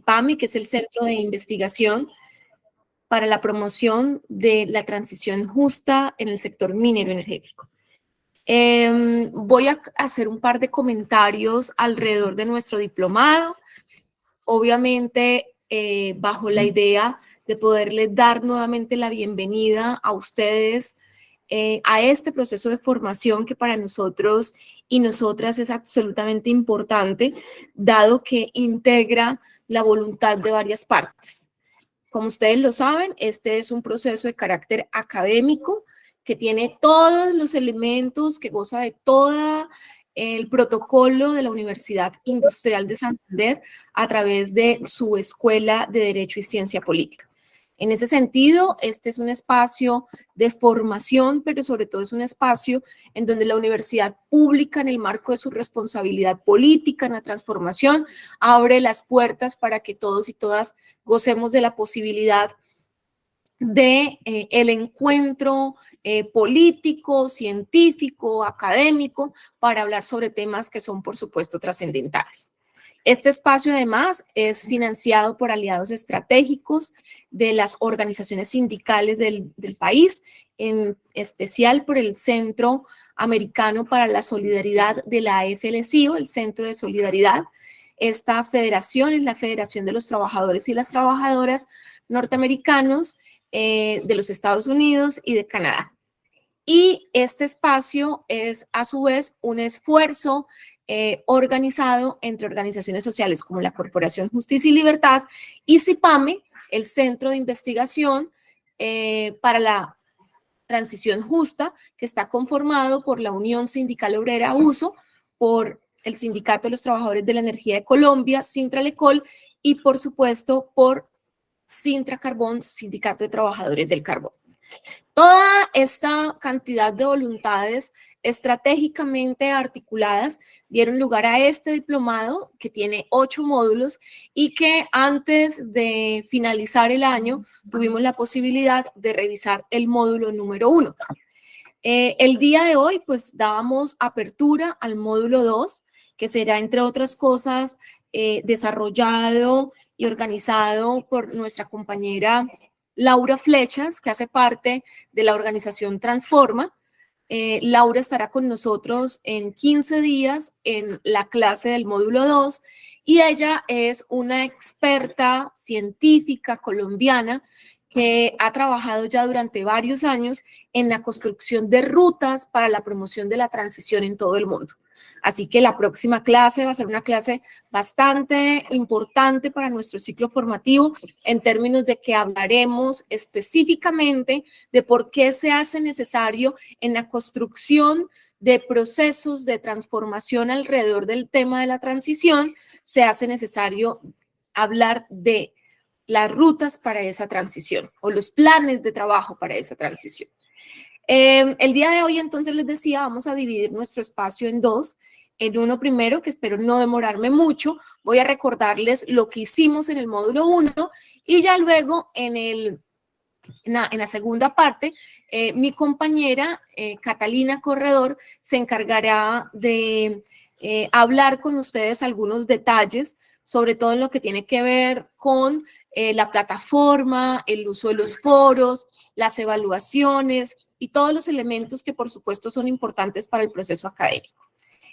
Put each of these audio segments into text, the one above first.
CIPAME, que es el Centro de Investigación para la Promoción de la Transición Justa en el sector minero energético. Voy a hacer un par de comentarios alrededor de nuestro diplomado, obviamente bajo la idea de poderles dar nuevamente la bienvenida a ustedes a este proceso de formación que para nosotros y nosotras es absolutamente importante, dado que integra la voluntad de varias partes. Como ustedes lo saben, este es un proceso de carácter académico que tiene todos los elementos, que goza de todo el protocolo de la Universidad Industrial de Santander a través de su Escuela de Derecho y Ciencia Política. En ese sentido, este es un espacio de formación, pero sobre todo es un espacio en donde la universidad pública, en el marco de su responsabilidad política en la transformación, abre las puertas para que todos y todas gocemos de la posibilidad de el encuentro político, científico, académico, para hablar sobre temas que son, por supuesto, trascendentales. Este espacio, además, es financiado por aliados estratégicos de las organizaciones sindicales del país, en especial por el Centro Americano para la Solidaridad de la AFL-CIO, el Centro de Solidaridad. Esta federación es la Federación de los Trabajadores y las Trabajadoras Norteamericanos de los Estados Unidos y de Canadá. Y este espacio es, a su vez, un esfuerzo organizado entre organizaciones sociales como la Corporación Justicia y Libertad y CIPAME, el Centro de Investigación para la Transición Justa, que está conformado por la Unión Sindical Obrera USO, por el Sindicato de los Trabajadores de la Energía de Colombia, Sintralecol, y por supuesto por Sintra Carbón, Sindicato de Trabajadores del Carbón. Toda esta cantidad de voluntades estratégicamente articuladas dieron lugar a este diplomado que tiene 8 módulos y que antes de finalizar el año tuvimos la posibilidad de revisar el módulo número 1. El día de hoy pues dábamos apertura al módulo 2, que será entre otras cosas desarrollado y organizado por nuestra compañera Laura Flechas, que hace parte de la organización Transforma. Laura estará con nosotros en 15 días en la clase del módulo 2 y ella es una experta científica colombiana que ha trabajado ya durante varios años en la construcción de rutas para la promoción de la transición en todo el mundo. Así que la próxima clase va a ser una clase bastante importante para nuestro ciclo formativo en términos de que hablaremos específicamente de por qué se hace necesario en la construcción de procesos de transformación alrededor del tema de la transición, se hace necesario hablar de las rutas para esa transición o los planes de trabajo para esa transición. El día de hoy, entonces, les decía, vamos a dividir nuestro espacio en dos. En uno primero, que espero no demorarme mucho, voy a recordarles lo que hicimos en el módulo 1 y ya luego en la segunda parte, mi compañera Catalina Corredor se encargará de hablar con ustedes algunos detalles, sobre todo en lo que tiene que ver con la plataforma, el uso de los foros, las evaluaciones y todos los elementos que por supuesto son importantes para el proceso académico.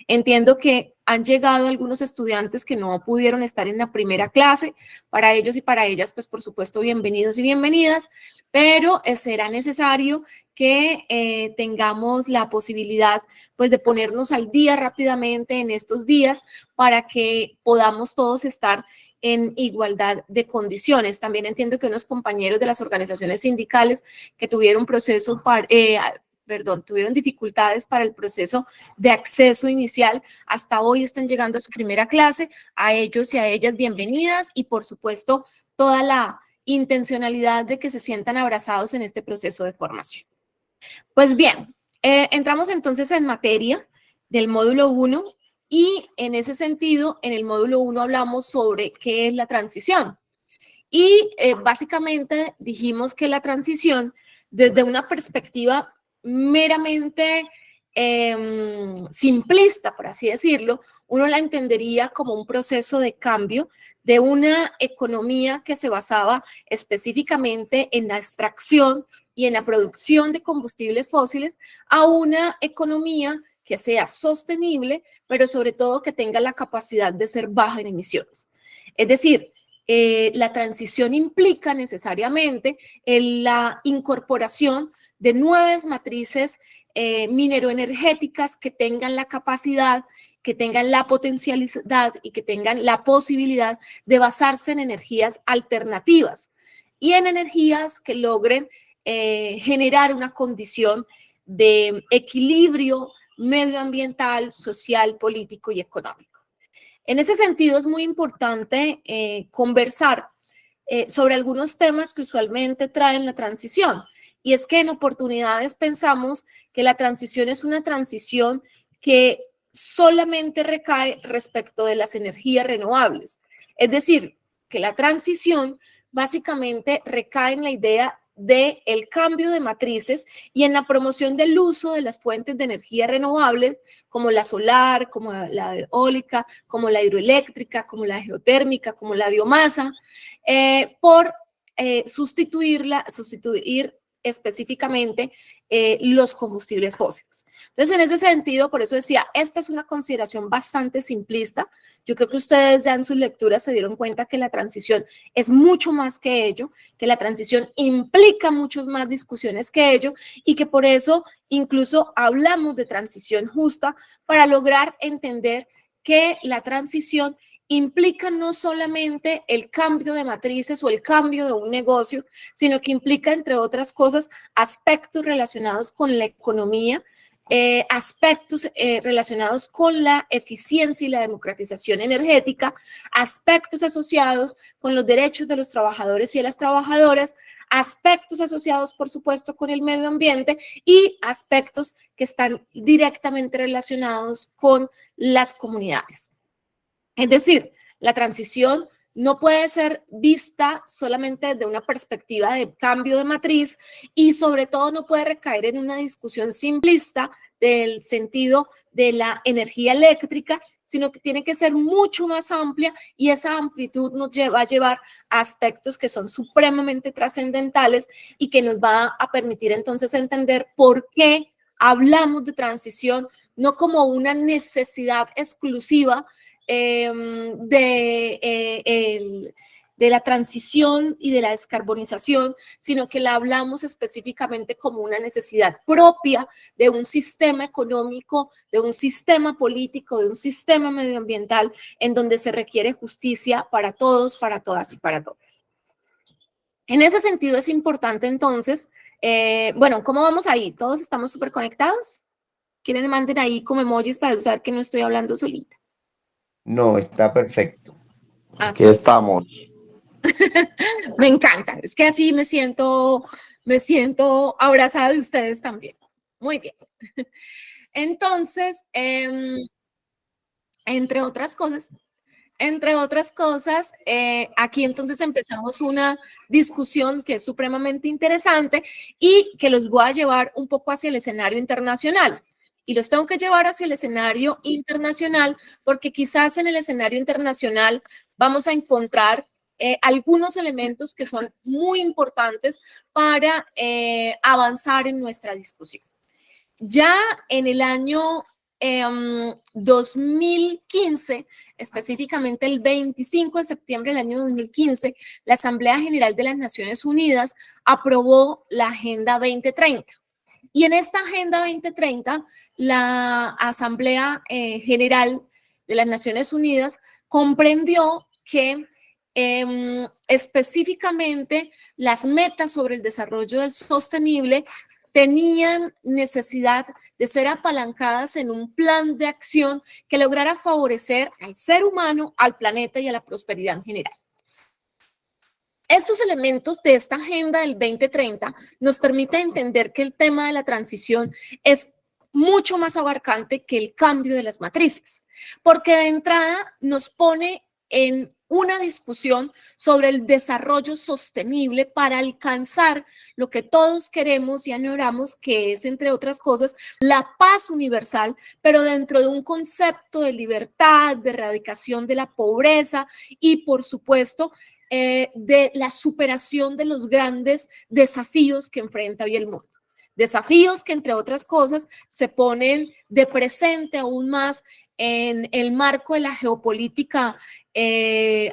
Entiendo que han llegado algunos estudiantes que no pudieron estar en la primera clase. Para ellos y para ellas, pues por supuesto, bienvenidos y bienvenidas, pero será necesario que tengamos la posibilidad pues de ponernos al día rápidamente en estos días para que podamos todos estar en igualdad de condiciones. También entiendo que unos compañeros de las organizaciones sindicales que tuvieron tuvieron dificultades para el proceso de acceso inicial, hasta hoy están llegando a su primera clase. A ellos y a ellas bienvenidas y por supuesto toda la intencionalidad de que se sientan abrazados en este proceso de formación. Pues bien, entramos entonces en materia del módulo 1 y en ese sentido, en el módulo 1 hablamos sobre qué es la transición. Y básicamente dijimos que la transición, desde una perspectiva meramente simplista, por así decirlo, uno la entendería como un proceso de cambio de una economía que se basaba específicamente en la extracción y en la producción de combustibles fósiles a una economía que sea sostenible, pero sobre todo que tenga la capacidad de ser baja en emisiones. Es decir, la transición implica necesariamente la incorporación de nuevas matrices mineroenergéticas que tengan la capacidad, que tengan la potencialidad y que tengan la posibilidad de basarse en energías alternativas y en energías que logren generar una condición de equilibrio medioambiental, social, político y económico. En ese sentido, es muy importante conversar sobre algunos temas que usualmente traen la transición. Y es que en oportunidades pensamos que la transición es una transición que solamente recae respecto de las energías renovables. Es decir, que la transición básicamente recae en la idea del cambio de matrices y en la promoción del uso de las fuentes de energía renovables, como la solar, como la eólica, como la hidroeléctrica, como la geotérmica, como la biomasa, por sustituir específicamente los combustibles fósiles. Entonces, en ese sentido, por eso decía, esta es una consideración bastante simplista. Yo creo que ustedes ya en sus lecturas se dieron cuenta que la transición es mucho más que ello, que la transición implica muchas más discusiones que ello y que por eso incluso hablamos de transición justa para lograr entender que la transición implica no solamente el cambio de matrices o el cambio de un negocio, sino que implica, entre otras cosas, aspectos relacionados con la economía, aspectos relacionados con la eficiencia y la democratización energética, aspectos asociados con los derechos de los trabajadores y de las trabajadoras, aspectos asociados, por supuesto, con el medio ambiente y aspectos que están directamente relacionados con las comunidades. Es decir, la transición no puede ser vista solamente desde una perspectiva de cambio de matriz y sobre todo no puede recaer en una discusión simplista del sentido de la energía eléctrica, sino que tiene que ser mucho más amplia y esa amplitud nos va a llevar a aspectos que son supremamente trascendentales y que nos va a permitir entonces entender por qué hablamos de transición no como una necesidad exclusiva de la transición y de la descarbonización, sino que la hablamos específicamente como una necesidad propia de un sistema económico, de un sistema político, de un sistema medioambiental en donde se requiere justicia para todos, para todas y para todos. En ese sentido es importante entonces, bueno, ¿cómo vamos ahí? ¿Todos estamos súper conectados? ¿Quieren manden ahí como emojis para usar que no estoy hablando solita? No, está perfecto. Aquí estamos. Me encanta, es que así me siento abrazada de ustedes también. Muy bien. Entonces, entre otras cosas, aquí entonces empezamos una discusión que es supremamente interesante y que los voy a llevar un poco hacia el escenario internacional. Y los tengo que llevar hacia el escenario internacional porque quizás en el escenario internacional vamos a encontrar algunos elementos que son muy importantes para avanzar en nuestra discusión. Ya en el año 2015, específicamente el 25 de septiembre del año 2015, la Asamblea General de las Naciones Unidas aprobó la Agenda 2030. Y en esta Agenda 2030, la Asamblea General de las Naciones Unidas comprendió que específicamente las metas sobre el desarrollo del sostenible tenían necesidad de ser apalancadas en un plan de acción que lograra favorecer al ser humano, al planeta y a la prosperidad en general. Estos elementos de esta agenda del 2030 nos permiten entender que el tema de la transición es mucho más abarcante que el cambio de las matrices, porque de entrada nos pone en una discusión sobre el desarrollo sostenible para alcanzar lo que todos queremos y añoramos, que es, entre otras cosas, la paz universal, pero dentro de un concepto de libertad, de erradicación de la pobreza y, por supuesto, de la superación de los grandes desafíos que enfrenta hoy el mundo. Desafíos que, entre otras cosas, se ponen de presente aún más en el marco de la geopolítica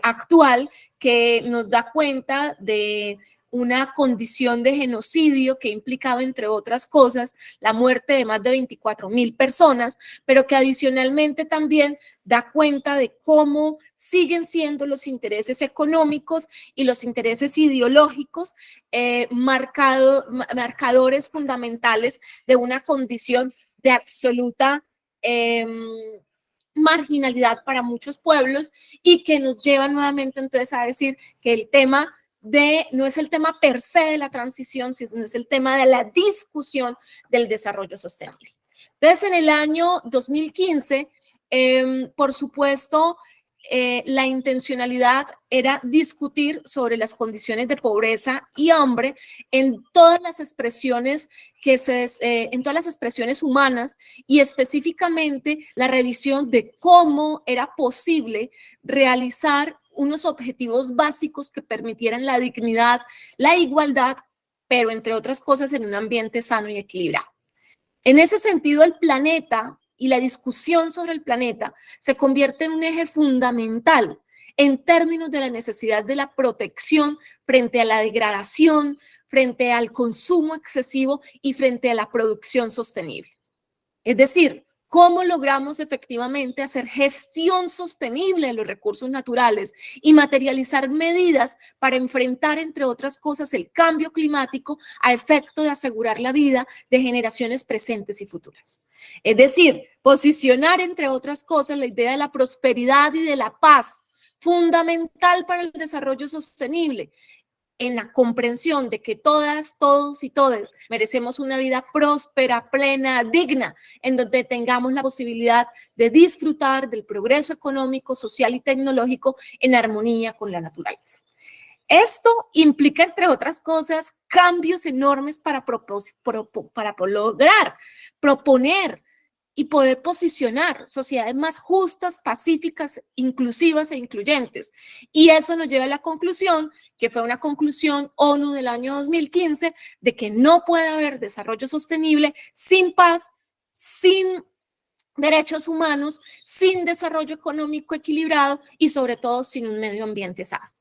actual, que nos da cuenta de una condición de genocidio que implicaba, entre otras cosas, la muerte de más de 24.000 personas, pero que adicionalmente también da cuenta de cómo siguen siendo los intereses económicos y los intereses ideológicos marcadores fundamentales de una condición de absoluta marginalidad para muchos pueblos, y que nos lleva nuevamente entonces a decir que el tema no es el tema per se de la transición, sino es el tema de la discusión del desarrollo sostenible. Entonces, en el año 2015, por supuesto, la intencionalidad era discutir sobre las condiciones de pobreza y hambre en todas las expresiones en todas las expresiones humanas, y específicamente la revisión de cómo era posible realizar unos objetivos básicos que permitieran la dignidad, la igualdad, pero entre otras cosas en un ambiente sano y equilibrado. En ese sentido, el planeta y la discusión sobre el planeta se convierte en un eje fundamental en términos de la necesidad de la protección frente a la degradación, frente al consumo excesivo y frente a la producción sostenible. Es decir, cómo logramos efectivamente hacer gestión sostenible de los recursos naturales y materializar medidas para enfrentar, entre otras cosas, el cambio climático a efecto de asegurar la vida de generaciones presentes y futuras. Es decir, posicionar, entre otras cosas, la idea de la prosperidad y de la paz, fundamental para el desarrollo sostenible, en la comprensión de que todas, todos y todes merecemos una vida próspera, plena, digna, en donde tengamos la posibilidad de disfrutar del progreso económico, social y tecnológico en armonía con la naturaleza. Esto implica, entre otras cosas, cambios enormes para lograr, proponer y poder posicionar sociedades más justas, pacíficas, inclusivas e incluyentes. Y eso nos lleva a la conclusión, que fue una conclusión ONU del año 2015, de que no puede haber desarrollo sostenible sin paz, sin derechos humanos, sin desarrollo económico equilibrado y sobre todo sin un medio ambiente sano.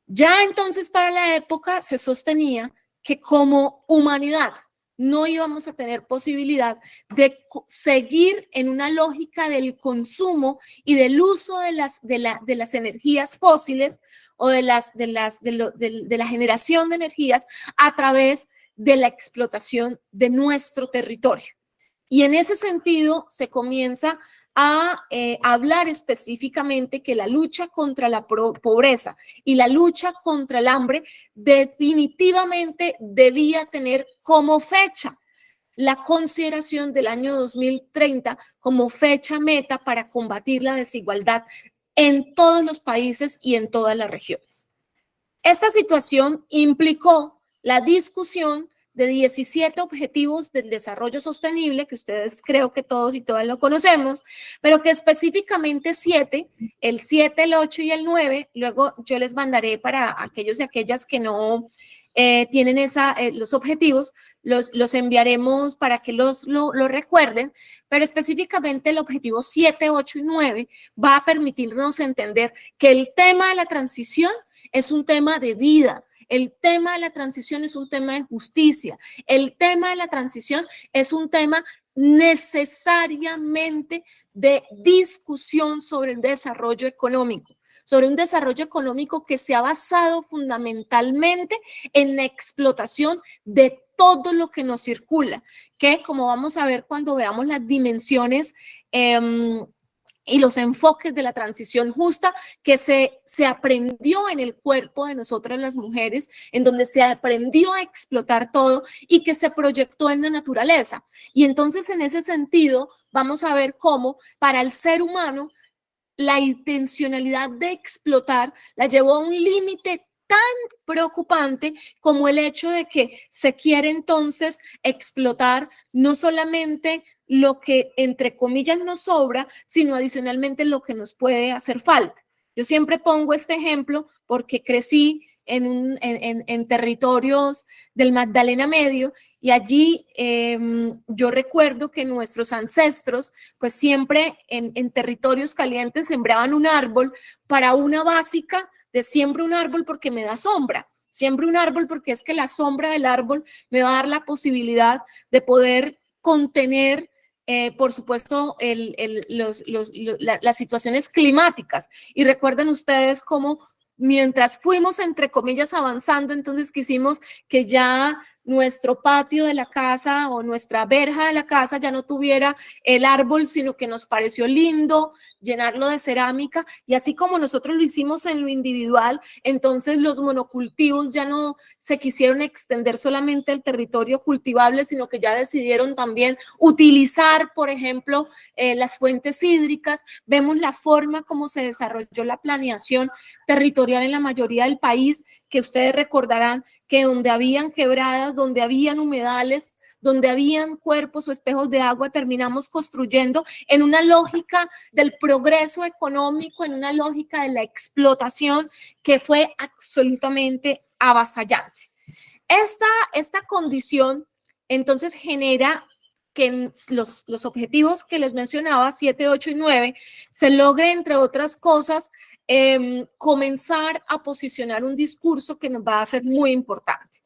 Ya entonces, para la época se sostenía que como humanidad no íbamos a tener posibilidad de seguir en una lógica del consumo y del uso de las energías fósiles o de la generación de energías a través de la explotación de nuestro territorio. Y en ese sentido se comienza a hablar específicamente que la lucha contra la pobreza y la lucha contra el hambre definitivamente debía tener como fecha la consideración del año 2030 como fecha meta para combatir la desigualdad en todos los países y en todas las regiones. Esta situación implicó la discusión de 17 objetivos del desarrollo sostenible, que ustedes creo que todos y todas lo conocemos, pero que específicamente 7, el 7, el 8 y el 9, luego yo les mandaré para aquellos y aquellas que no tienen los objetivos, los enviaremos para que lo recuerden, pero específicamente el objetivo 7, 8 y 9 va a permitirnos entender que el tema de la transición es un tema de vida. El tema de la transición es un tema de justicia. El tema de la transición es un tema necesariamente de discusión sobre el desarrollo económico, sobre un desarrollo económico que se ha basado fundamentalmente en la explotación de todo lo que nos circula, que como vamos a ver cuando veamos las dimensiones y los enfoques de la transición justa, que se aprendió en el cuerpo de nosotras las mujeres, en donde se aprendió a explotar todo y que se proyectó en la naturaleza. Y entonces, en ese sentido, vamos a ver cómo para el ser humano la intencionalidad de explotar la llevó a un límite tan preocupante como el hecho de que se quiere entonces explotar no solamente lo que entre comillas nos sobra, sino adicionalmente lo que nos puede hacer falta. Yo siempre pongo este ejemplo porque crecí en territorios del Magdalena Medio y allí yo recuerdo que nuestros ancestros pues siempre en territorios calientes sembraban un árbol para una básica de siembro un árbol porque me da sombra, siembro un árbol porque es que la sombra del árbol me va a dar la posibilidad de poder contener por supuesto, las situaciones climáticas. Y recuerden ustedes cómo mientras fuimos, entre comillas, avanzando, entonces quisimos que ya nuestro patio de la casa o nuestra verja de la casa ya no tuviera el árbol, sino que nos pareció lindo llenarlo de cerámica, y así como nosotros lo hicimos en lo individual, entonces los monocultivos ya no se quisieron extender solamente el territorio cultivable, sino que ya decidieron también utilizar, por ejemplo, las fuentes hídricas. Vemos la forma como se desarrolló la planeación territorial en la mayoría del país, que ustedes recordarán que donde habían quebradas, donde habían humedales, donde habían cuerpos o espejos de agua, terminamos construyendo en una lógica del progreso económico, en una lógica de la explotación que fue absolutamente avasallante. Esta condición entonces genera que los objetivos que les mencionaba, 7, 8 y 9, se logre, entre otras cosas, comenzar a posicionar un discurso que nos va a ser muy importante.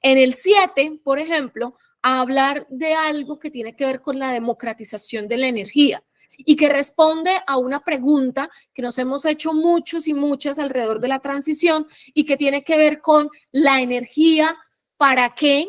En el 7, por ejemplo, a hablar de algo que tiene que ver con la democratización de la energía y que responde a una pregunta que nos hemos hecho muchos y muchas alrededor de la transición y que tiene que ver con la energía, ¿para qué?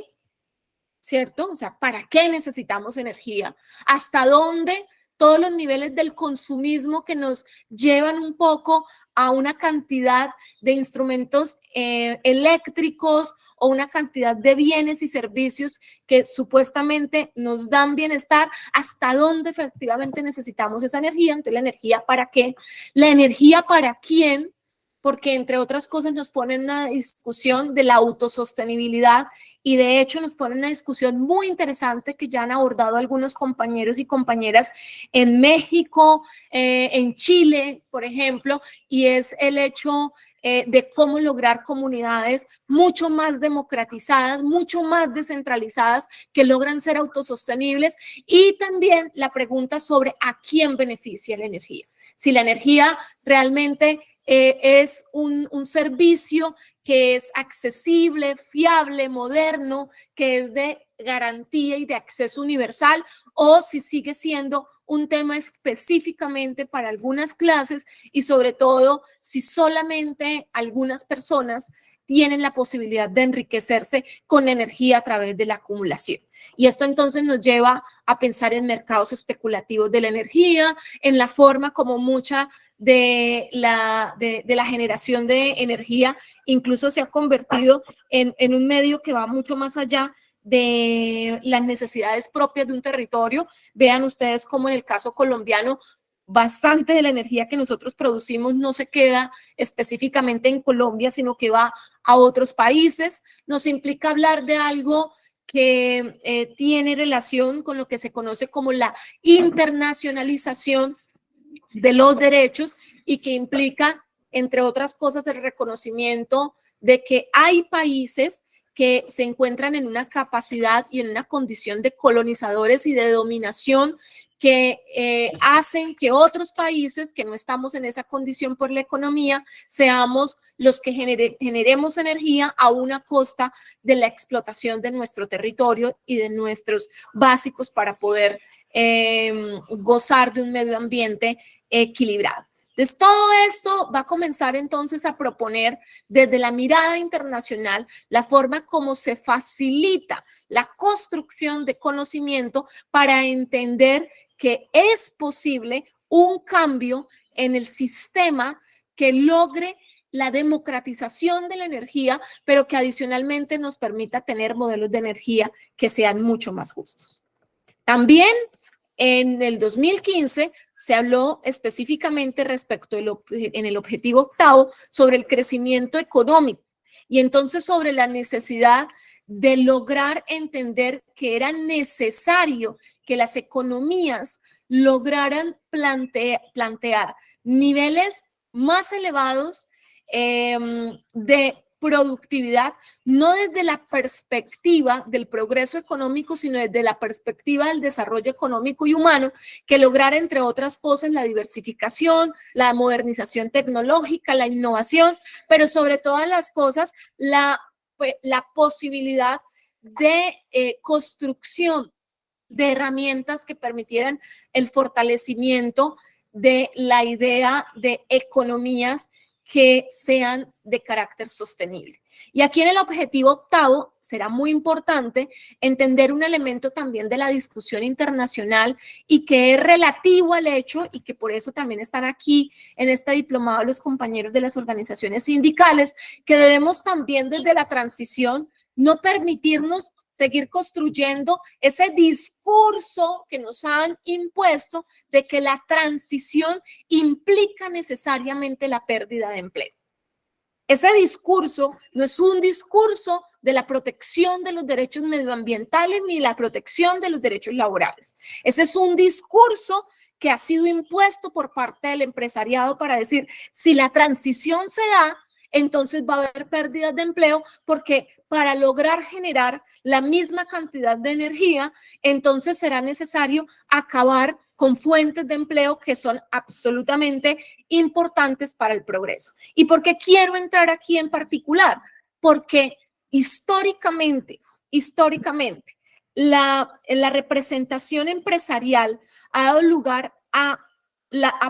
¿Cierto? O sea, ¿para qué necesitamos energía? ¿Hasta dónde todos los niveles del consumismo que nos llevan un poco a una cantidad de instrumentos eléctricos o una cantidad de bienes y servicios que supuestamente nos dan bienestar, hasta dónde efectivamente necesitamos esa energía? Entonces, ¿la energía para qué? ¿La energía para quién? Porque entre otras cosas nos ponen una discusión de la autosostenibilidad y de hecho nos ponen una discusión muy interesante que ya han abordado algunos compañeros y compañeras en México, en Chile, por ejemplo, y es el hecho de cómo lograr comunidades mucho más democratizadas, mucho más descentralizadas, que logran ser autosostenibles, y también la pregunta sobre a quién beneficia la energía. Si la energía realmente es un servicio que es accesible, fiable, moderno, que es de garantía y de acceso universal, o si sigue siendo un tema específicamente para algunas clases y sobre todo si solamente algunas personas tienen la posibilidad de enriquecerse con energía a través de la acumulación. Y esto entonces nos lleva a pensar en mercados especulativos de la energía, en la forma como mucha de la generación de energía incluso se ha convertido en un medio que va mucho más allá de las necesidades propias de un territorio. Vean ustedes cómo en el caso colombiano, bastante de la energía que nosotros producimos no se queda específicamente en Colombia, sino que va a otros países. Nos implica hablar de algo que tiene relación con lo que se conoce como la internacionalización de los derechos y que implica, entre otras cosas, el reconocimiento de que hay países que se encuentran en una capacidad y en una condición de colonizadores y de dominación que hacen que otros países que no estamos en esa condición por la economía seamos los que generemos energía a una costa de la explotación de nuestro territorio y de nuestros básicos para poder gozar de un medio ambiente equilibrado. Entonces, todo esto va a comenzar entonces a proponer desde la mirada internacional la forma como se facilita la construcción de conocimiento para entender que es posible un cambio en el sistema que logre la democratización de la energía, pero que adicionalmente nos permita tener modelos de energía que sean mucho más justos. También en el 2015 se habló específicamente respecto en el objetivo octavo sobre el crecimiento económico y entonces sobre la necesidad de lograr entender que era necesario que las economías lograran plantear niveles más elevados de productividad, no desde la perspectiva del progreso económico, sino desde la perspectiva del desarrollo económico y humano, que lograra, entre otras cosas, la diversificación, la modernización tecnológica, la innovación, pero sobre todas las cosas, la posibilidad de construcción de herramientas que permitieran el fortalecimiento de la idea de economías que sean de carácter sostenible. Y aquí en el objetivo octavo será muy importante entender un elemento también de la discusión internacional y que es relativo al hecho y que por eso también están aquí en este diplomado los compañeros de las organizaciones sindicales, que debemos también desde la transición no permitirnos seguir construyendo ese discurso que nos han impuesto de que la transición implica necesariamente la pérdida de empleo. Ese discurso no es un discurso de la protección de los derechos medioambientales ni la protección de los derechos laborales. Ese es un discurso que ha sido impuesto por parte del empresariado para decir, si la transición se da, entonces va a haber pérdidas de empleo porque para lograr generar la misma cantidad de energía, entonces será necesario acabar con fuentes de empleo que son absolutamente importantes para el progreso. ¿Y por qué quiero entrar aquí en particular? Porque históricamente, la representación empresarial ha dado lugar a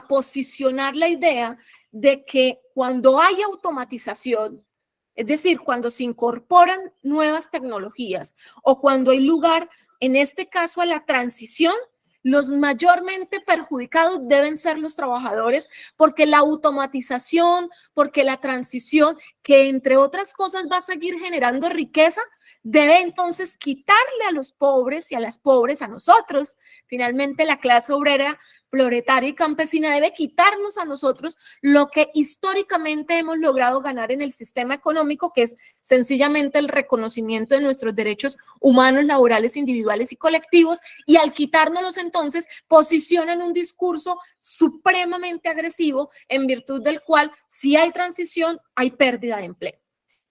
posicionar la idea de que cuando hay automatización, es decir, cuando se incorporan nuevas tecnologías o cuando hay lugar, en este caso, a la transición, los mayormente perjudicados deben ser los trabajadores porque la automatización, porque la transición, que entre otras cosas va a seguir generando riqueza, debe entonces quitarle a los pobres y a las pobres, a nosotros, finalmente la clase obrera, proletaria y campesina debe quitarnos a nosotros lo que históricamente hemos logrado ganar en el sistema económico, que es sencillamente el reconocimiento de nuestros derechos humanos, laborales, individuales y colectivos, y al quitárnoslos entonces posicionan un discurso supremamente agresivo en virtud del cual si hay transición hay pérdida de empleo.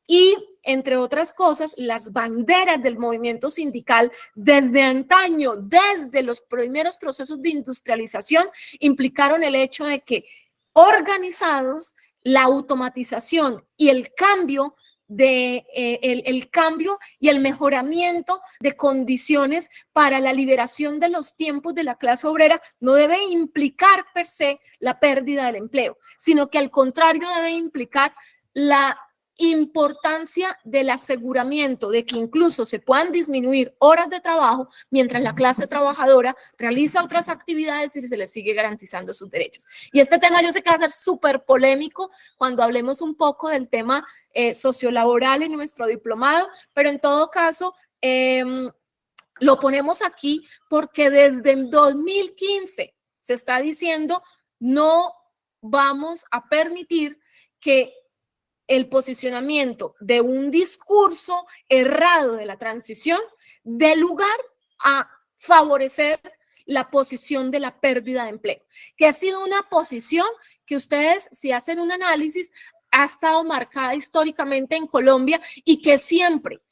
Y, entre otras cosas, las banderas del movimiento sindical desde antaño, desde los primeros procesos de industrialización, implicaron el hecho de que organizados, la automatización y el cambio y el mejoramiento de condiciones para la liberación de los tiempos de la clase obrera no debe implicar per se la pérdida del empleo, sino que al contrario debe implicar la importancia del aseguramiento de que incluso se puedan disminuir horas de trabajo mientras la clase trabajadora realiza otras actividades y se les sigue garantizando sus derechos. Y este tema yo sé que va a ser súper polémico cuando hablemos un poco del tema sociolaboral en nuestro diplomado, pero en todo caso lo ponemos aquí porque desde el 2015 se está diciendo no vamos a permitir que el posicionamiento de un discurso errado de la transición dé lugar a favorecer la posición de la pérdida de empleo, que ha sido una posición que ustedes, si hacen un análisis, ha estado marcada históricamente en Colombia y que siempre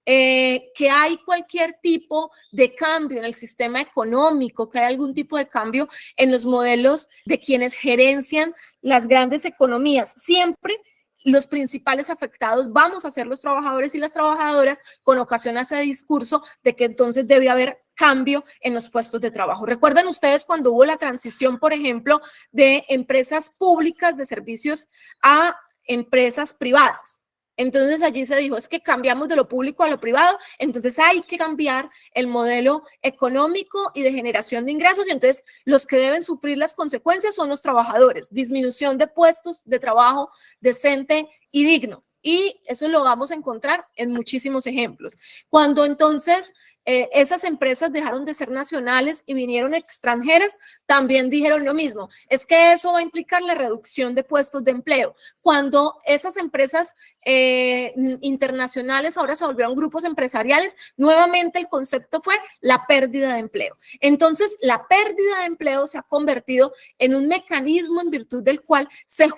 que hay cualquier tipo de cambio en el sistema económico, que hay algún tipo de cambio en los modelos de quienes gerencian las grandes economías, siempre los principales afectados vamos a ser los trabajadores y las trabajadoras con ocasión a ese discurso de que entonces debe haber cambio en los puestos de trabajo. ¿Recuerdan ustedes cuando hubo la transición, por ejemplo, de empresas públicas de servicios a empresas privadas? Entonces allí se dijo, es que cambiamos de lo público a lo privado, entonces hay que cambiar el modelo económico y de generación de ingresos y entonces los que deben sufrir las consecuencias son los trabajadores, disminución de puestos de trabajo decente y digno. Y eso lo vamos a encontrar en muchísimos ejemplos. Cuando entonces esas empresas dejaron de ser nacionales y vinieron extranjeras, también dijeron lo mismo. Es que eso va a implicar la reducción de puestos de empleo. Cuando esas empresas internacionales ahora se volvieron grupos empresariales, nuevamente el concepto fue la pérdida de empleo. Entonces, la pérdida de empleo se ha convertido en un mecanismo en virtud del cual se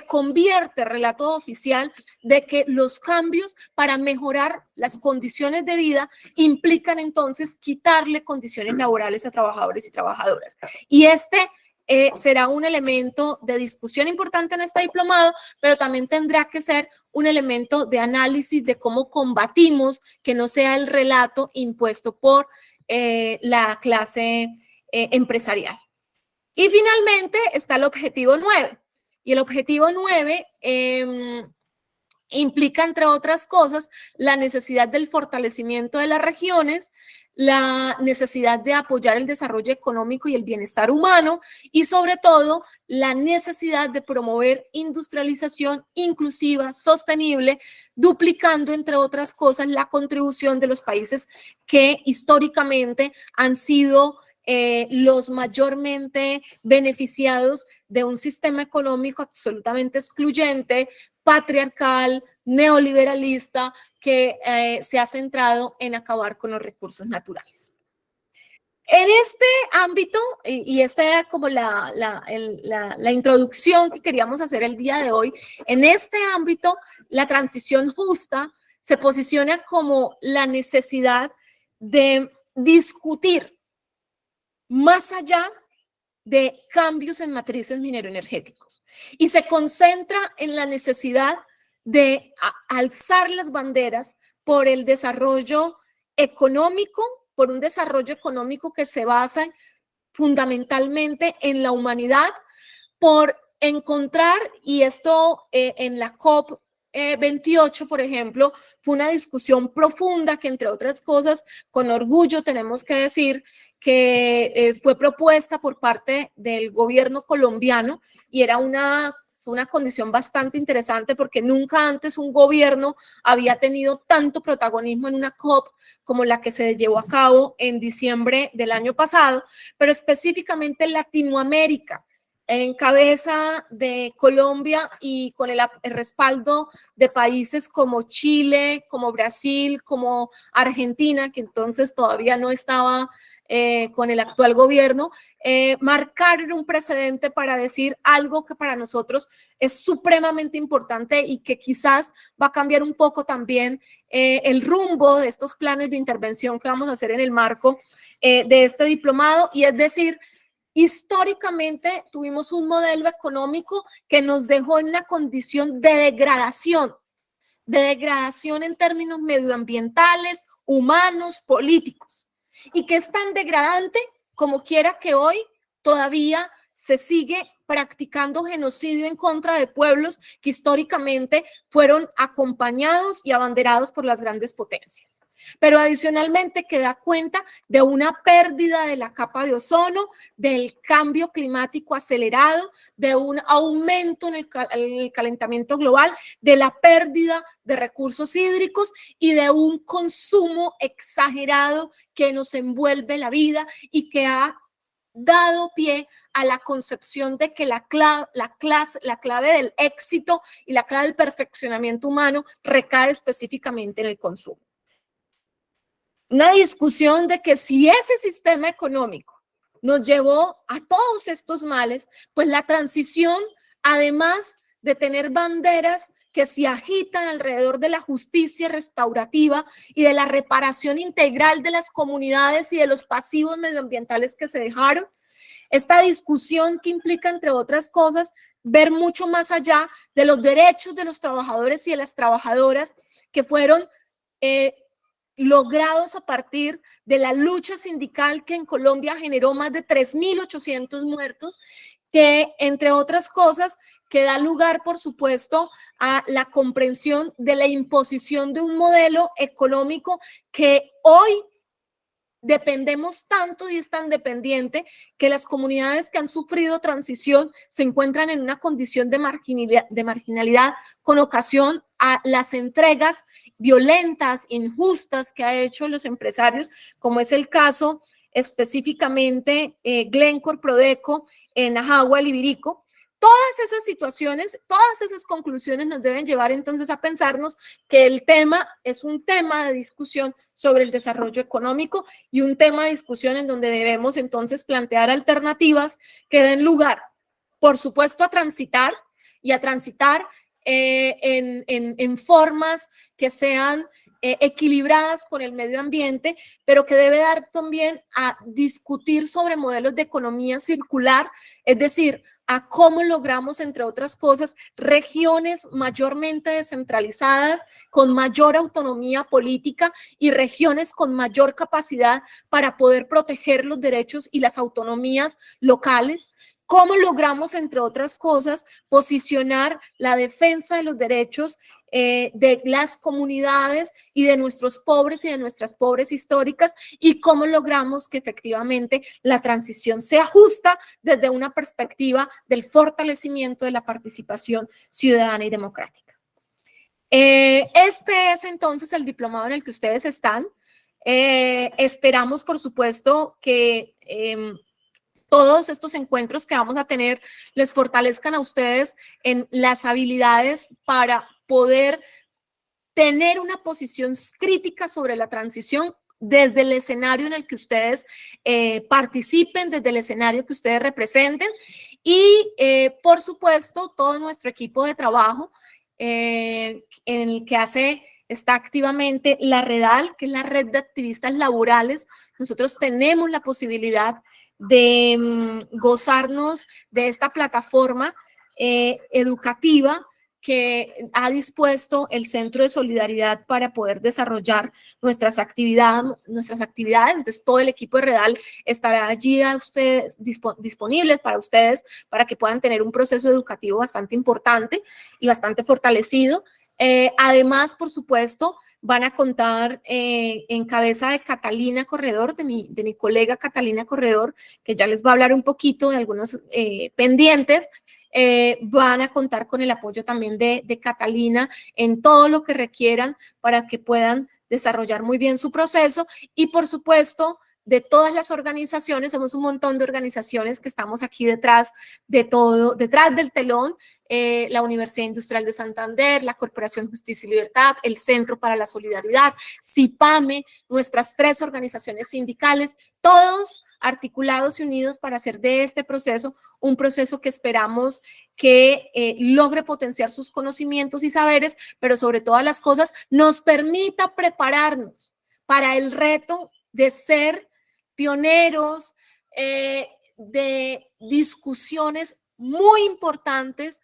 convierte relato oficial de que los cambios para mejorar las condiciones de vida implican entonces quitarle condiciones laborales a trabajadores y trabajadoras. Y será un elemento de discusión importante en este diplomado, pero también tendrá que ser un elemento de análisis de cómo combatimos que no sea el relato impuesto por la clase empresarial. Y finalmente está el objetivo 9. Y el objetivo 9 implica, entre otras cosas, la necesidad del fortalecimiento de las regiones, la necesidad de apoyar el desarrollo económico y el bienestar humano y, sobre todo, la necesidad de promover industrialización inclusiva, sostenible, duplicando, entre otras cosas, la contribución de los países que históricamente han sido los mayormente beneficiados de un sistema económico absolutamente excluyente, patriarcal, neoliberalista, que se ha centrado en acabar con los recursos naturales. En este ámbito, y esta era como la introducción que queríamos hacer el día de hoy, en este ámbito, la transición justa se posiciona como la necesidad de discutir más allá de cambios en matrices mineroenergéticos y se concentra en la necesidad de alzar las banderas por el desarrollo económico, por un desarrollo económico que se basa fundamentalmente en la humanidad, por encontrar, y esto en la COP 28, por ejemplo, fue una discusión profunda que, entre otras cosas, con orgullo tenemos que decir que fue propuesta por parte del gobierno colombiano y era fue una condición bastante interesante porque nunca antes un gobierno había tenido tanto protagonismo en una COP como la que se llevó a cabo en diciembre del año pasado, pero específicamente en Latinoamérica, en cabeza de Colombia y con el respaldo de países como Chile, como Brasil, como Argentina, que entonces todavía no estaba con el actual gobierno, marcar un precedente para decir algo que para nosotros es supremamente importante y que quizás va a cambiar un poco también el rumbo de estos planes de intervención que vamos a hacer en el marco de este diplomado, y es decir, históricamente tuvimos un modelo económico que nos dejó en una condición de degradación en términos medioambientales, humanos, políticos, y que es tan degradante como quiera que hoy todavía se sigue practicando genocidio en contra de pueblos que históricamente fueron acompañados y abanderados por las grandes potencias. Pero adicionalmente que da cuenta de una pérdida de la capa de ozono, del cambio climático acelerado, de un aumento en el calentamiento global, de la pérdida de recursos hídricos y de un consumo exagerado que nos envuelve la vida y que ha dado pie a la concepción de que la clave del éxito y la clave del perfeccionamiento humano recae específicamente en el consumo. Una discusión de que si ese sistema económico nos llevó a todos estos males, pues la transición, además de tener banderas que se agitan alrededor de la justicia restaurativa y de la reparación integral de las comunidades y de los pasivos medioambientales que se dejaron, esta discusión que implica, entre otras cosas, ver mucho más allá de los derechos de los trabajadores y de las trabajadoras que fueron logrados a partir de la lucha sindical que en Colombia generó más de 3.800 muertos, que entre otras cosas que da lugar, por supuesto, a la comprensión de la imposición de un modelo económico que hoy dependemos tanto y es tan dependiente que las comunidades que han sufrido transición se encuentran en una condición de marginalidad con ocasión a las entregas violentas, injustas que ha hecho los empresarios, como es el caso específicamente Glencore, Prodeco, en Ajagua, el Ibirico. Todas esas situaciones, todas esas conclusiones nos deben llevar entonces a pensarnos que el tema es un tema de discusión sobre el desarrollo económico y un tema de discusión en donde debemos entonces plantear alternativas que den lugar, por supuesto, a transitar y a transitar en formas que sean equilibradas con el medio ambiente, pero que debe dar también a discutir sobre modelos de economía circular, es decir, a cómo logramos, entre otras cosas, regiones mayormente descentralizadas, con mayor autonomía política y regiones con mayor capacidad para poder proteger los derechos y las autonomías locales. ¿Cómo logramos, entre otras cosas, posicionar la defensa de los derechos de las comunidades y de nuestros pobres y de nuestras pobres históricas, y cómo logramos que efectivamente la transición sea justa desde una perspectiva del fortalecimiento de la participación ciudadana y democrática? Este es entonces el diplomado en el que ustedes están. Esperamos, por supuesto, que todos estos encuentros que vamos a tener les fortalezcan a ustedes en las habilidades para poder tener una posición crítica sobre la transición desde el escenario en el que ustedes participen, desde el escenario que ustedes representen, y por supuesto todo nuestro equipo de trabajo en el que está activamente la REDAL, que es la Red de Activistas Laborales. Nosotros tenemos la posibilidad de gozarnos de esta plataforma educativa que ha dispuesto el Centro de Solidaridad para poder desarrollar nuestras actividades. Entonces, todo el equipo de REDAL estará allí a ustedes, disponibles para ustedes, para que puedan tener un proceso educativo bastante importante y bastante fortalecido. Además, por supuesto, van a contar en cabeza de Catalina Corredor, de mi colega Catalina Corredor, que ya les va a hablar un poquito de algunos pendientes. Van a contar con el apoyo también de Catalina en todo lo que requieran para que puedan desarrollar muy bien su proceso, y por supuesto de todas las organizaciones. Somos un montón de organizaciones que estamos aquí detrás de todo, detrás del telón. La Universidad Industrial de Santander, la Corporación Justicia y Libertad, el Centro para la Solidaridad, CIPAME, nuestras 3 organizaciones sindicales, todos articulados y unidos para hacer de este proceso un proceso que esperamos que logre potenciar sus conocimientos y saberes, pero sobre todas las cosas nos permita prepararnos para el reto de ser pioneros de discusiones muy importantes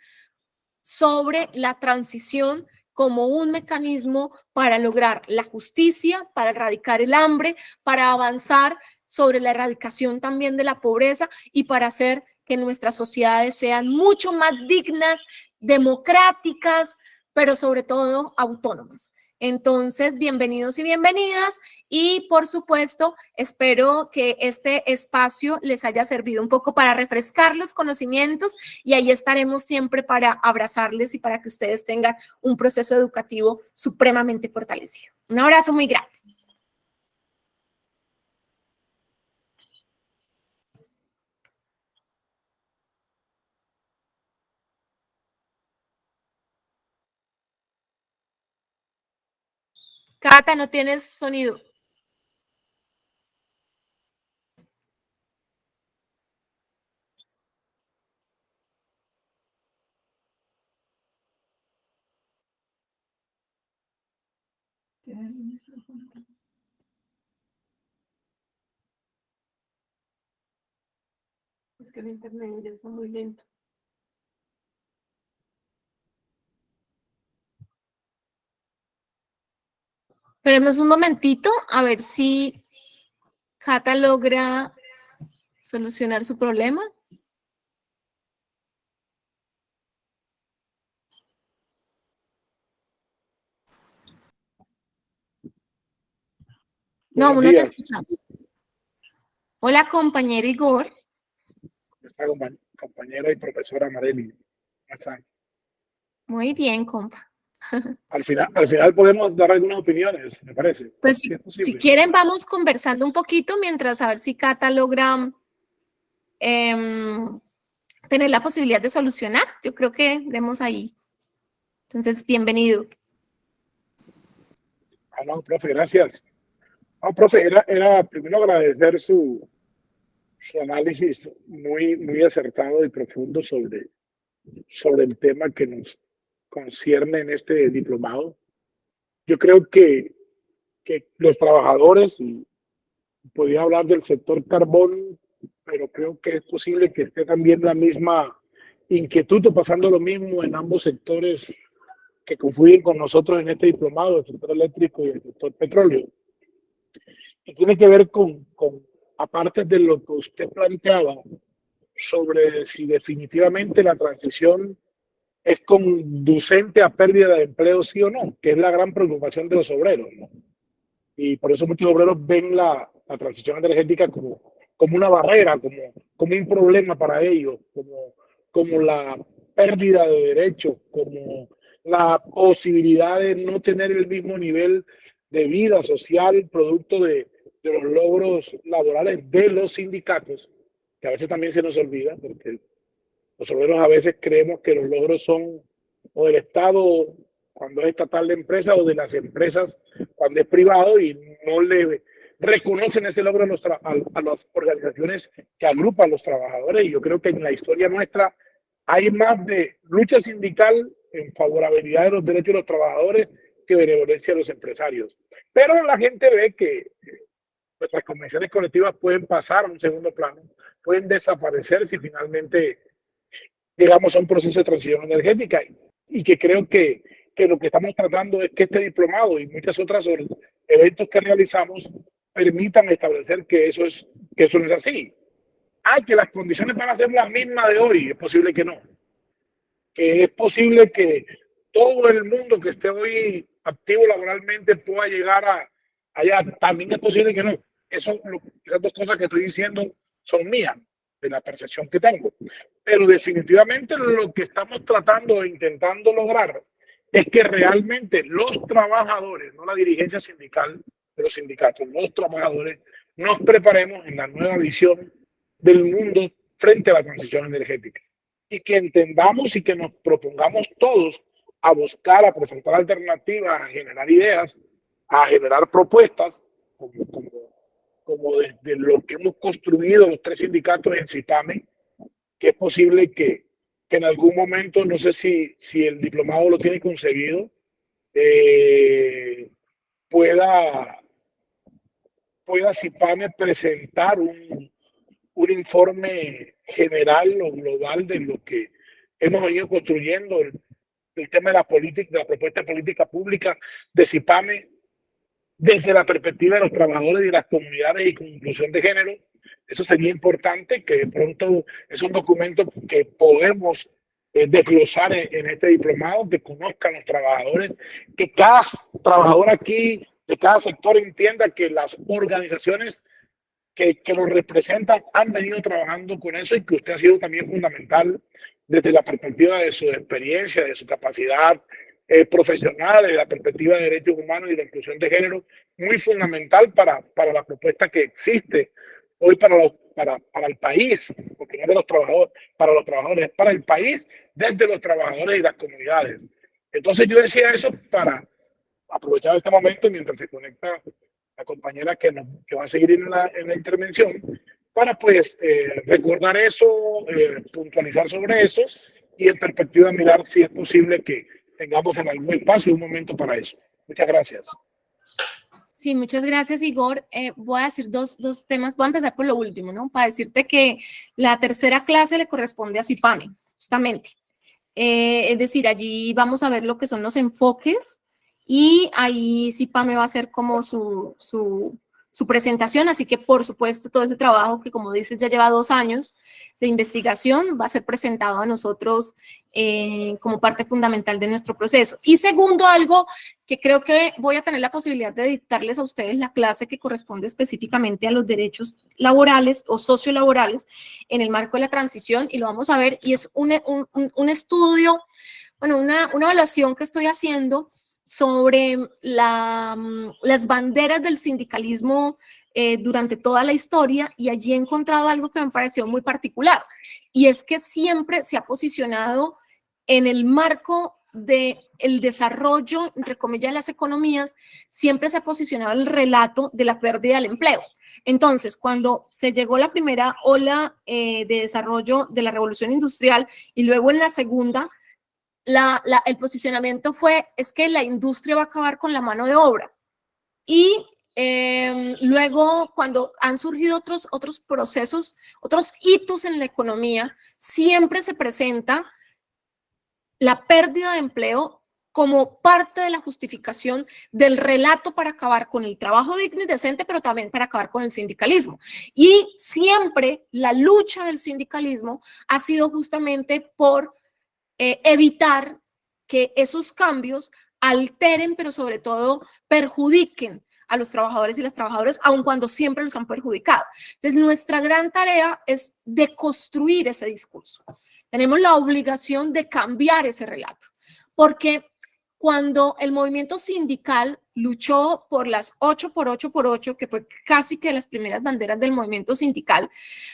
sobre la transición como un mecanismo para lograr la justicia, para erradicar el hambre, para avanzar sobre la erradicación también de la pobreza y para hacer que nuestras sociedades sean mucho más dignas, democráticas, pero sobre todo autónomas. Entonces, bienvenidos y bienvenidas, y por supuesto, espero que este espacio les haya servido un poco para refrescar los conocimientos, y ahí estaremos siempre para abrazarles y para que ustedes tengan un proceso educativo supremamente fortalecido. Un abrazo muy grande. Cata, no tienes sonido. Porque el internet ya está muy lento. Esperemos un momentito a ver si Cata logra solucionar su problema. No, aún no te escuchamos. Hola, compañero Igor. Esta compañera y profesora Marely. ¿Cómo están? Muy bien, compa. Al final podemos dar algunas opiniones, me parece. Pues Sí, es si posible. quieren vamos conversando un poquito mientras a ver si Cata logra tener la posibilidad de solucionar. Yo creo que vemos ahí. Entonces, bienvenido. No, profe, gracias. No, profe, era primero agradecer su análisis muy acertado y profundo sobre el tema que nos concierne en este diplomado. Yo creo que los trabajadores, y podría hablar del sector carbón, pero creo que es posible que esté también la misma inquietud o pasando lo mismo en ambos sectores que confluyen con nosotros en este diplomado, el sector eléctrico y el sector petróleo. Y tiene que ver aparte de lo que usted planteaba, sobre si definitivamente la transición es conducente a pérdida de empleo, sí o no, que es la gran preocupación de los obreros, ¿no? Y por eso muchos obreros ven la transición energética como una barrera, como un problema para ellos, como la pérdida de derechos, como la posibilidad de no tener el mismo nivel de vida social producto de los logros laborales de los sindicatos, que a veces también se nos olvida, porque los obreros a veces creemos que los logros son o del Estado cuando es estatal de empresa o de las empresas cuando es privado y no le reconocen ese logro a las organizaciones que agrupan a los trabajadores. Y yo creo que en la historia nuestra hay más de lucha sindical en favorabilidad de los derechos de los trabajadores que benevolencia de los empresarios. Pero la gente ve que nuestras convenciones colectivas pueden pasar a un segundo plano, pueden desaparecer si finalmente llegamos a un proceso de transición energética, y que creo que lo que estamos tratando es que este diplomado y muchas otras eventos que realizamos permitan establecer que eso no es así. Que las condiciones van a ser las mismas de hoy, es posible que no. Que es posible que todo el mundo que esté hoy activo laboralmente pueda llegar allá, también es posible que no. Esas dos cosas que estoy diciendo son mías, de la percepción que tengo. Pero definitivamente lo que estamos tratando e intentando lograr es que realmente los trabajadores, no la dirigencia sindical de los sindicatos, los trabajadores, nos preparemos en la nueva visión del mundo frente a la transición energética. Y que entendamos y que nos propongamos todos a buscar, a presentar alternativas, a generar ideas, a generar propuestas, como desde lo que hemos construido los tres sindicatos en CIPAME, que es posible que en algún momento, no sé si el diplomado lo tiene concebido, pueda CIPAME presentar un informe general o global de lo que hemos venido construyendo, el tema de la política, de la propuesta de política pública de CIPAME, desde la perspectiva de los trabajadores y las comunidades y con inclusión de género. Eso sería importante, que de pronto es un documento que podemos desglosar en este diplomado, que conozcan los trabajadores, que cada trabajador aquí, de cada sector entienda que las organizaciones que los representan han venido trabajando con eso, y que usted ha sido también fundamental desde la perspectiva de su experiencia, de su capacidad profesional, de la perspectiva de derechos humanos y la inclusión de género, muy fundamental para la propuesta que existe hoy para el país, porque no es de los trabajadores, para los trabajadores, es para el país, desde los trabajadores y las comunidades. Entonces yo decía eso para aprovechar este momento mientras se conecta la compañera que va a seguir en la intervención, para pues recordar eso, puntualizar sobre eso, y en perspectiva mirar si es posible que tengamos en algún espacio un momento para eso. Muchas gracias. Sí, muchas gracias, Igor. Voy a decir dos temas. Voy a empezar por lo último, ¿no? Para decirte que la tercera clase le corresponde a CIPAME, justamente. Es decir, allí vamos a ver lo que son los enfoques, y ahí CIPAME va a hacer como su presentación, así que por supuesto todo ese trabajo que, como dices, ya lleva 2 años de investigación, va a ser presentado a nosotros como parte fundamental de nuestro proceso. Y segundo, algo que creo que voy a tener la posibilidad de dictarles a ustedes, la clase que corresponde específicamente a los derechos laborales o sociolaborales en el marco de la transición, y lo vamos a ver, y es un estudio bueno, una evaluación que estoy haciendo sobre las banderas del sindicalismo durante toda la historia, y allí he encontrado algo que me pareció muy particular, y es que siempre se ha posicionado en el marco del desarrollo, entre comillas, de las economías, siempre se ha posicionado el relato de la pérdida del empleo. Entonces, cuando se llegó la primera ola de desarrollo de la revolución industrial y luego en la segunda, el posicionamiento fue, es que la industria va a acabar con la mano de obra. Y luego, cuando han surgido otros procesos, otros hitos en la economía, siempre se presenta la pérdida de empleo como parte de la justificación del relato para acabar con el trabajo digno y decente, pero también para acabar con el sindicalismo. Y siempre la lucha del sindicalismo ha sido justamente por evitar que esos cambios alteren, pero sobre todo perjudiquen a los trabajadores y las trabajadoras, aun cuando siempre los han perjudicado. Entonces, nuestra gran tarea es deconstruir ese discurso. Tenemos la obligación de cambiar ese relato, porque cuando el movimiento sindical luchó por las 8x8x8, que fue casi que las primeras banderas del movimiento sindical,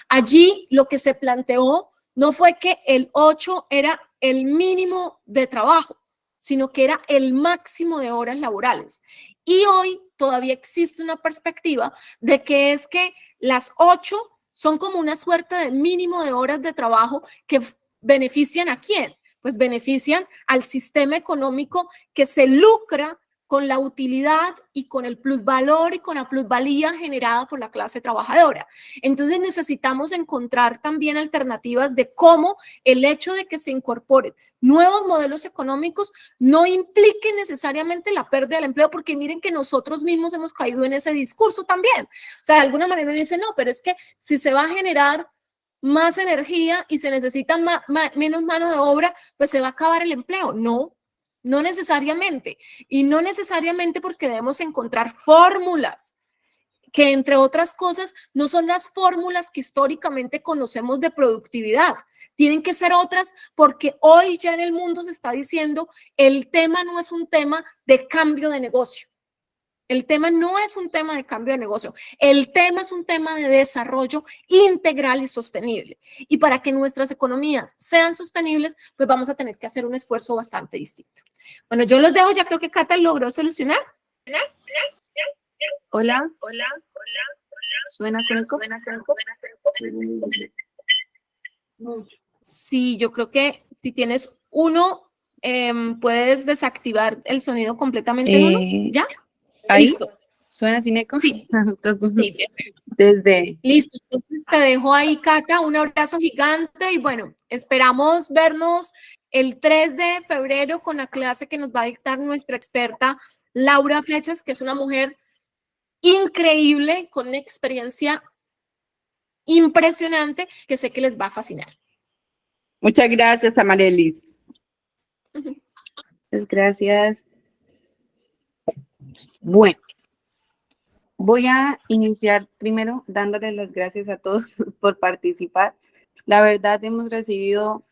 allí lo que se planteó no fue que el 8 era el mínimo de trabajo, sino que era el máximo de horas laborales. Y hoy todavía existe una perspectiva de que es que las 8 son como una suerte de mínimo de horas de trabajo que benefician ¿a quién? Pues benefician al sistema económico que se lucra con la utilidad y con el plusvalor y con la plusvalía generada por la clase trabajadora. Entonces necesitamos encontrar también alternativas de cómo el hecho de que se incorporen nuevos modelos económicos no implique necesariamente la pérdida del empleo, porque miren que nosotros mismos hemos caído en ese discurso también. O sea, de alguna manera dicen, no, pero es que si se va a generar más energía y se necesita menos mano de obra, pues se va a acabar el empleo. No, no necesariamente. Y no necesariamente porque debemos encontrar fórmulas que, entre otras cosas, no son las fórmulas que históricamente conocemos de productividad. Tienen que ser otras, porque hoy ya en el mundo se está diciendo, el tema no es un tema de cambio de negocio. El tema no es un tema de cambio de negocio, el tema es un tema de desarrollo integral y sostenible. Y para que nuestras economías sean sostenibles, pues vamos a tener que hacer un esfuerzo bastante distinto. Bueno, yo los dejo, ya creo que Cata logró solucionar. Hola. ¿Suena con eco? Sí, yo creo que si tienes uno, puedes desactivar el sonido completamente en uno. ¿Ya? ¿Ahí? Listo. ¿Suena sin eco? Sí. Sí. Desde... Listo, entonces te dejo ahí, Cata, un abrazo gigante y bueno, esperamos vernos el 3 de febrero con la clase que nos va a dictar nuestra experta Laura Flechas, que es una mujer increíble, con una experiencia impresionante que sé que les va a fascinar. Muchas gracias, Amarelis. Muchas gracias. Bueno, voy a iniciar primero dándoles las gracias a todos por participar. La verdad, hemos recibido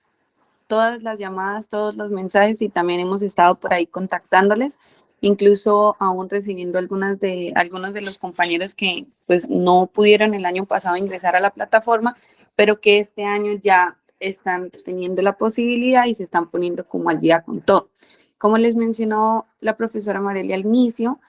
todas las llamadas, todos los mensajes y también hemos estado por ahí contactándoles, incluso aún recibiendo algunos de los compañeros que pues no pudieron el año pasado ingresar a la plataforma, pero que este año ya están teniendo la posibilidad y se están poniendo como al día con todo. Como les mencionó la profesora Marelia al inicio,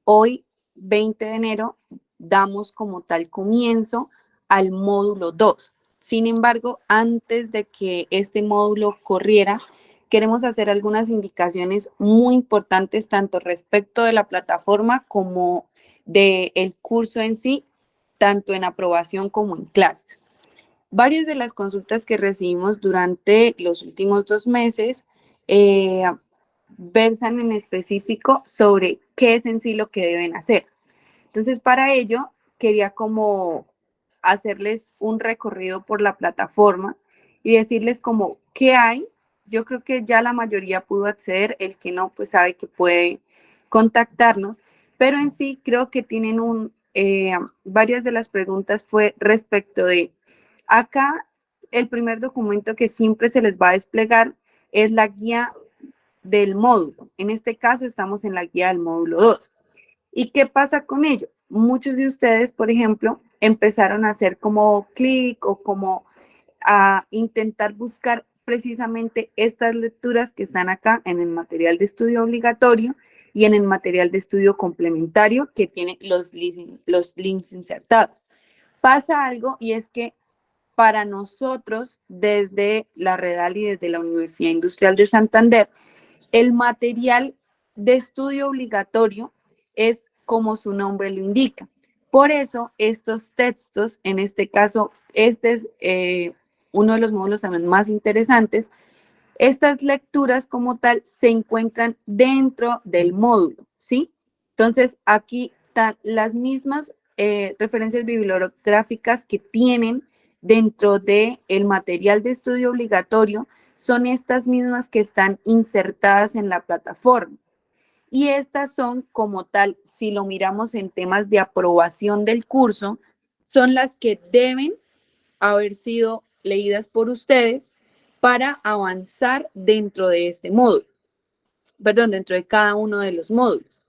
hoy, 20 de enero, damos como tal comienzo al módulo 2. Sin embargo, antes de que este módulo corriera, queremos hacer algunas indicaciones muy importantes, tanto respecto de la plataforma como del curso en sí, tanto en aprobación como en clases. Varias de las consultas que recibimos durante los últimos 2 meses versan en específico sobre qué es en sí lo que deben hacer. Entonces, para ello, quería como hacerles un recorrido por la plataforma y decirles como qué hay. Yo creo que ya la mayoría pudo acceder, el que no, pues sabe que puede contactarnos, pero en sí creo que tienen varias de las preguntas fue respecto de acá, el primer documento que siempre se les va a desplegar es la guía del módulo. En este caso estamos en la guía del módulo 2. ¿Y qué pasa con ello? Muchos de ustedes, por ejemplo, empezaron a hacer como clic o como a intentar buscar precisamente estas lecturas que están acá en el material de estudio obligatorio y en el material de estudio complementario que tiene los links insertados. Pasa algo y es que para nosotros, desde la Redal y desde la Universidad Industrial de Santander, el material de estudio obligatorio es como su nombre lo indica. Por eso, estos textos, en este caso, este es uno de los módulos también más interesantes. Estas lecturas como tal se encuentran dentro del módulo, ¿sí? Entonces, aquí están las mismas referencias bibliográficas que tienen dentro del material de estudio obligatorio, son estas mismas que están insertadas en la plataforma. Y estas son como tal, si lo miramos en temas de aprobación del curso, son las que deben haber sido leídas por ustedes para avanzar dentro de este módulo, perdón, dentro de cada uno de los módulos.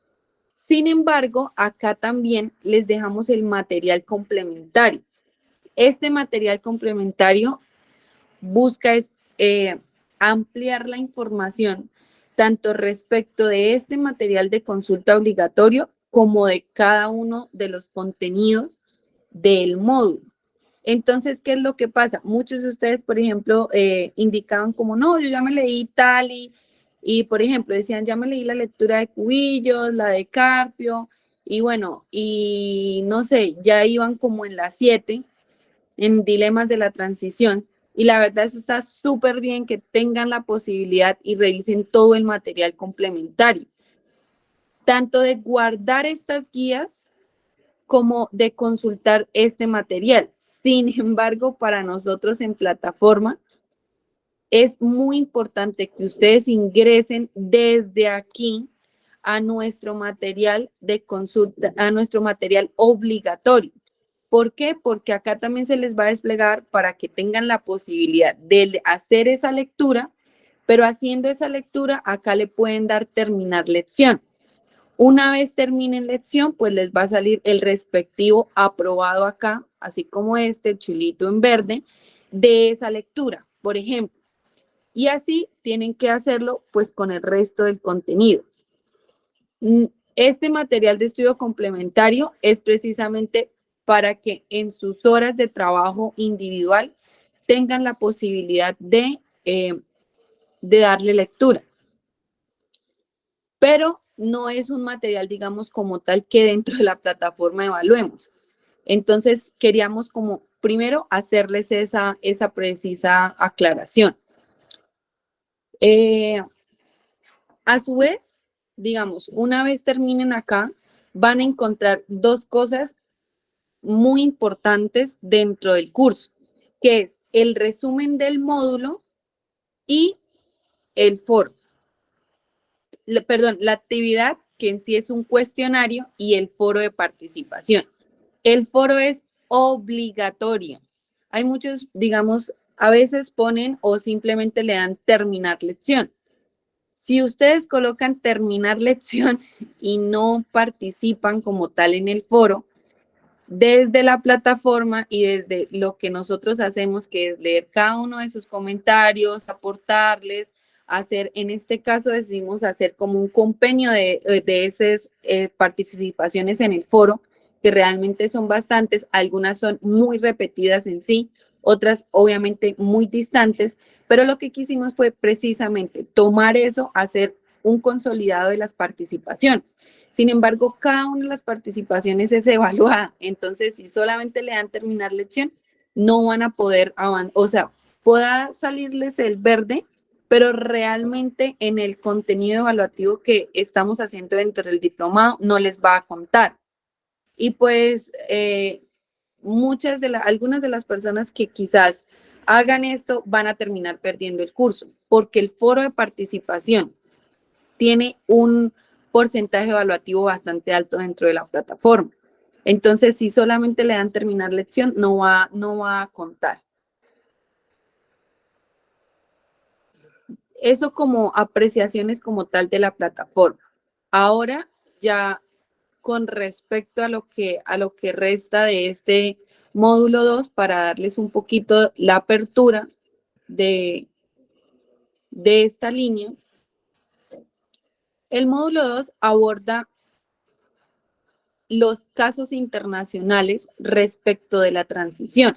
Sin embargo, acá también les dejamos el material complementario. Este material complementario busca ampliar la información tanto respecto de este material de consulta obligatorio como de cada uno de los contenidos del módulo. Entonces, ¿qué es lo que pasa? Muchos de ustedes, por ejemplo, indicaban como, no, yo ya me leí tal y, por ejemplo, decían, ya me leí la lectura de Cubillos, la de Carpio, y bueno, y no sé, ya iban como en las 7, en dilemas de la transición, y la verdad eso está súper bien que tengan la posibilidad y revisen todo el material complementario, tanto de guardar estas guías como de consultar este material. Sin embargo, para nosotros en plataforma, es muy importante que ustedes ingresen desde aquí a nuestro material de consulta, a nuestro material obligatorio. ¿Por qué? Porque acá también se les va a desplegar para que tengan la posibilidad de hacer esa lectura, pero haciendo esa lectura, acá le pueden dar terminar lección. Una vez terminen lección, pues les va a salir el respectivo aprobado acá, así como este, el chulito en verde, de esa lectura, por ejemplo. Y así tienen que hacerlo pues con el resto del contenido. Este material de estudio complementario es precisamente para que en sus horas de trabajo individual tengan la posibilidad de darle lectura. Pero no es un material, digamos, como tal que dentro de la plataforma evaluemos. Entonces, queríamos como primero hacerles esa precisa aclaración. A su vez, digamos, una vez terminen acá, van a encontrar dos cosas muy importantes dentro del curso, que es el resumen del módulo y el foro. La actividad que en sí es un cuestionario y el foro de participación. El foro es obligatorio. Hay muchos, digamos, a veces ponen o simplemente le dan terminar lección. Si ustedes colocan terminar lección y no participan como tal en el foro, desde la plataforma y desde lo que nosotros hacemos, que es leer cada uno de sus comentarios, aportarles, hacer, en este caso decidimos hacer como un compendio de esas participaciones en el foro, que realmente son bastantes, algunas son muy repetidas en sí, otras obviamente muy distantes, pero lo que quisimos fue precisamente tomar eso, hacer un consolidado de las participaciones. Sin embargo, cada una de las participaciones es evaluada, entonces si solamente le dan terminar lección, no van a poder avanzar, o sea, pueda salirles el verde, pero realmente en el contenido evaluativo que estamos haciendo dentro del diplomado no les va a contar. Y pues algunas de las personas que quizás hagan esto van a terminar perdiendo el curso, porque el foro de participación tiene un porcentaje evaluativo bastante alto dentro de la plataforma. Entonces, si solamente le dan terminar lección, no va a contar. eso como apreciaciones como tal de la plataforma. Ahora ya con respecto a lo que resta de este módulo 2, para darles un poquito la apertura de esta línea. El módulo 2 aborda los casos internacionales respecto de la transición.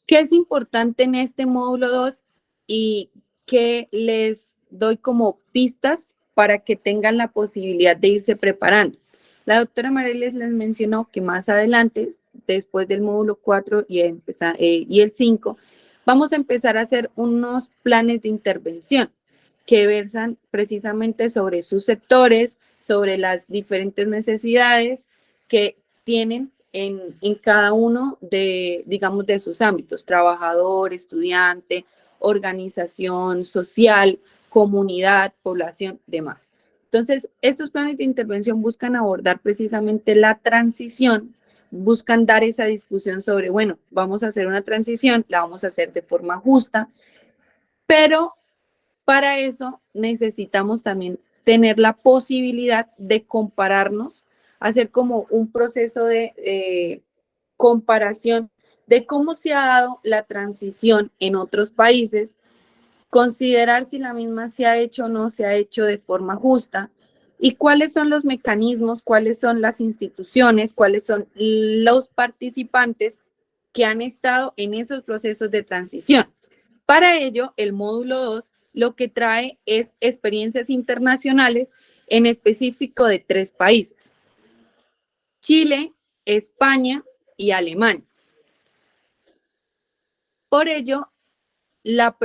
¿Qué es importante en este módulo 2 y qué les doy como pistas para que tengan la posibilidad de irse preparando? La doctora Marilis les mencionó que más adelante, después del módulo 4 y el 5, vamos a empezar a hacer unos planes de intervención que versan precisamente sobre sus sectores, sobre las diferentes necesidades que tienen en cada uno de, digamos, de sus ámbitos: trabajador, estudiante, organización social, comunidad, población, demás. Entonces, estos planes de intervención buscan abordar precisamente la transición, buscan dar esa discusión sobre, bueno, vamos a hacer una transición, la vamos a hacer de forma justa, pero para eso necesitamos también tener la posibilidad de compararnos, hacer como un proceso de comparación de cómo se ha dado la transición en otros países, considerar si la misma se ha hecho o no se ha hecho de forma justa, y cuáles son los mecanismos, cuáles son las instituciones, cuáles son los participantes que han estado en esos procesos de transición. Para ello, el módulo 2 lo que trae es experiencias internacionales, en específico de 3 países: Chile, España y Alemania. Por ello, la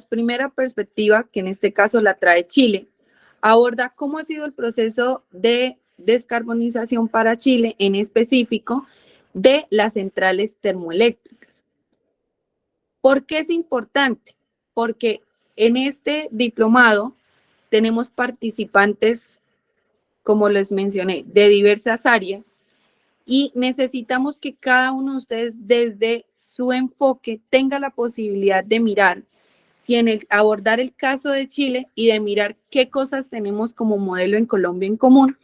primera perspectiva, que en este caso la trae Chile, aborda cómo ha sido el proceso de descarbonización para Chile, en específico de las centrales termoeléctricas. ¿Por qué es importante? Porque en este diplomado tenemos participantes, como les mencioné, de diversas áreas, y necesitamos que cada uno de ustedes, desde su enfoque, tenga la posibilidad de mirar si abordar el caso de Chile y de mirar qué cosas tenemos como modelo en Colombia en común,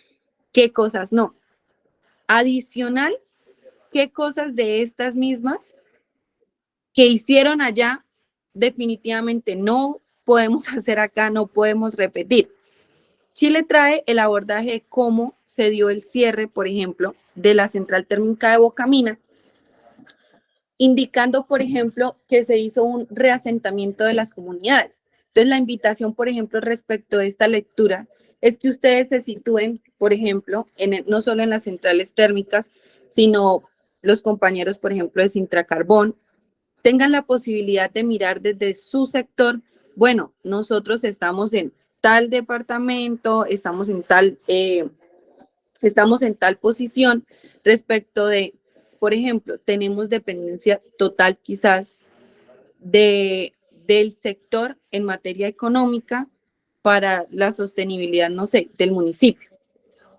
qué cosas no. Adicional, qué cosas de estas mismas que hicieron allá definitivamente no podemos hacer acá, no podemos repetir. Chile trae el abordaje de cómo se dio el cierre, por ejemplo, de la central térmica de Bocamina, indicando, por ejemplo, que se hizo un reasentamiento de las comunidades. Entonces, la invitación, por ejemplo, respecto a esta lectura, es que ustedes se sitúen, por ejemplo, no solo en las centrales térmicas, sino los compañeros, por ejemplo, de Sintracarbón, tengan la posibilidad de mirar desde su sector. Bueno, nosotros estamos en tal departamento, estamos en tal posición respecto de, por ejemplo, tenemos dependencia total quizás del sector en materia económica para la sostenibilidad, no sé, del municipio.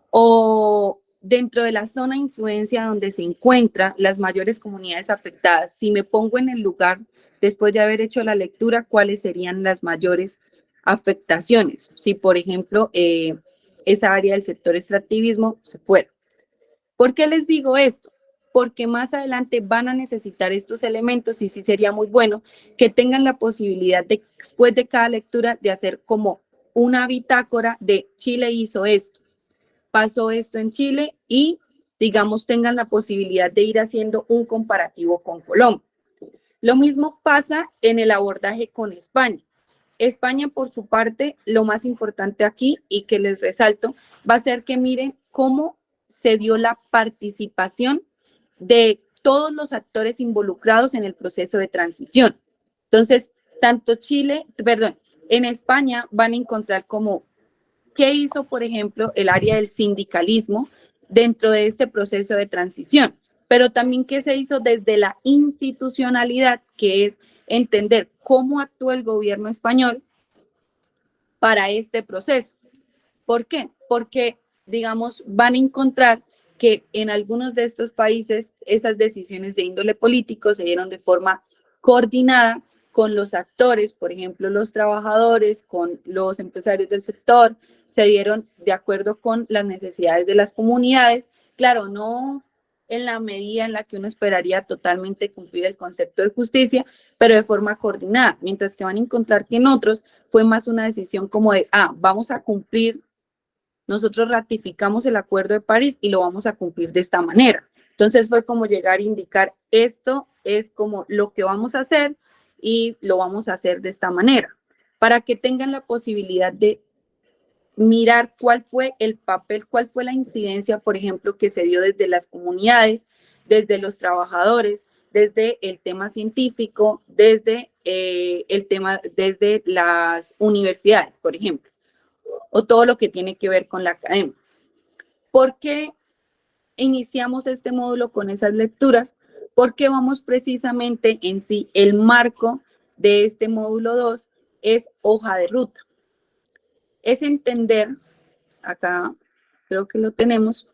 O dentro de la zona de influencia donde se encuentran las mayores comunidades afectadas, si me pongo en el lugar, después de haber hecho la lectura, ¿cuáles serían las mayores afectaciones? Si, por ejemplo, esa área del sector extractivismo se fuera. ¿Por qué les digo esto? Porque más adelante van a necesitar estos elementos, y sí sería muy bueno que tengan la posibilidad de, después de cada lectura, de hacer como una bitácora de Chile hizo esto, pasó esto en Chile, y, digamos, tengan la posibilidad de ir haciendo un comparativo con Colombia. Lo mismo pasa en el abordaje con España. España, por su parte, lo más importante aquí y que les resalto, va a ser que miren cómo se dio la participación de todos los actores involucrados en el proceso de transición. Entonces, en España van a encontrar como qué hizo, por ejemplo, el área del sindicalismo dentro de este proceso de transición, pero también qué se hizo desde la institucionalidad, que es entender cómo actuó el gobierno español para este proceso. ¿Por qué? Porque, digamos, van a encontrar que en algunos de estos países esas decisiones de índole político se dieron de forma coordinada con los actores, por ejemplo, los trabajadores, con los empresarios del sector, se dieron de acuerdo con las necesidades de las comunidades. Claro, no en la medida en la que uno esperaría totalmente cumplir el concepto de justicia, pero de forma coordinada, mientras que van a encontrar que en otros fue más una decisión como de, vamos a cumplir, nosotros ratificamos el Acuerdo de París y lo vamos a cumplir de esta manera. Entonces fue como llegar a indicar, esto es como lo que vamos a hacer y lo vamos a hacer de esta manera, para que tengan la posibilidad de mirar cuál fue el papel, cuál fue la incidencia, por ejemplo, que se dio desde las comunidades, desde los trabajadores, desde el tema científico, desde el tema, desde las universidades, por ejemplo, o todo lo que tiene que ver con la academia. ¿Por qué iniciamos este módulo con esas lecturas? Porque vamos precisamente en sí, el marco de este módulo 2 es hoja de ruta. Es entender, acá creo que lo tenemos,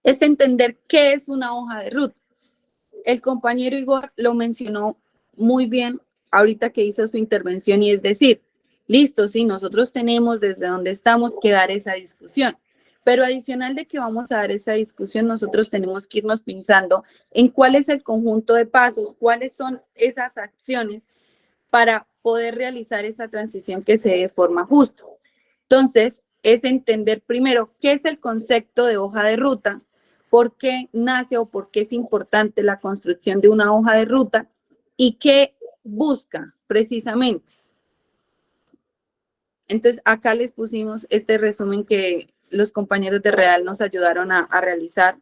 es entender qué es una hoja de ruta. El compañero Igor lo mencionó muy bien ahorita que hizo su intervención, y es decir, listo, sí, nosotros tenemos desde donde estamos que dar esa discusión, pero adicional de que vamos a dar esa discusión, nosotros tenemos que irnos pensando en cuál es el conjunto de pasos, cuáles son esas acciones para poder realizar esa transición que se dé de forma justa. Entonces, es entender primero qué es el concepto de hoja de ruta, por qué nace o por qué es importante la construcción de una hoja de ruta y qué busca precisamente. Entonces, acá les pusimos este resumen que los compañeros de Real nos ayudaron a realizar.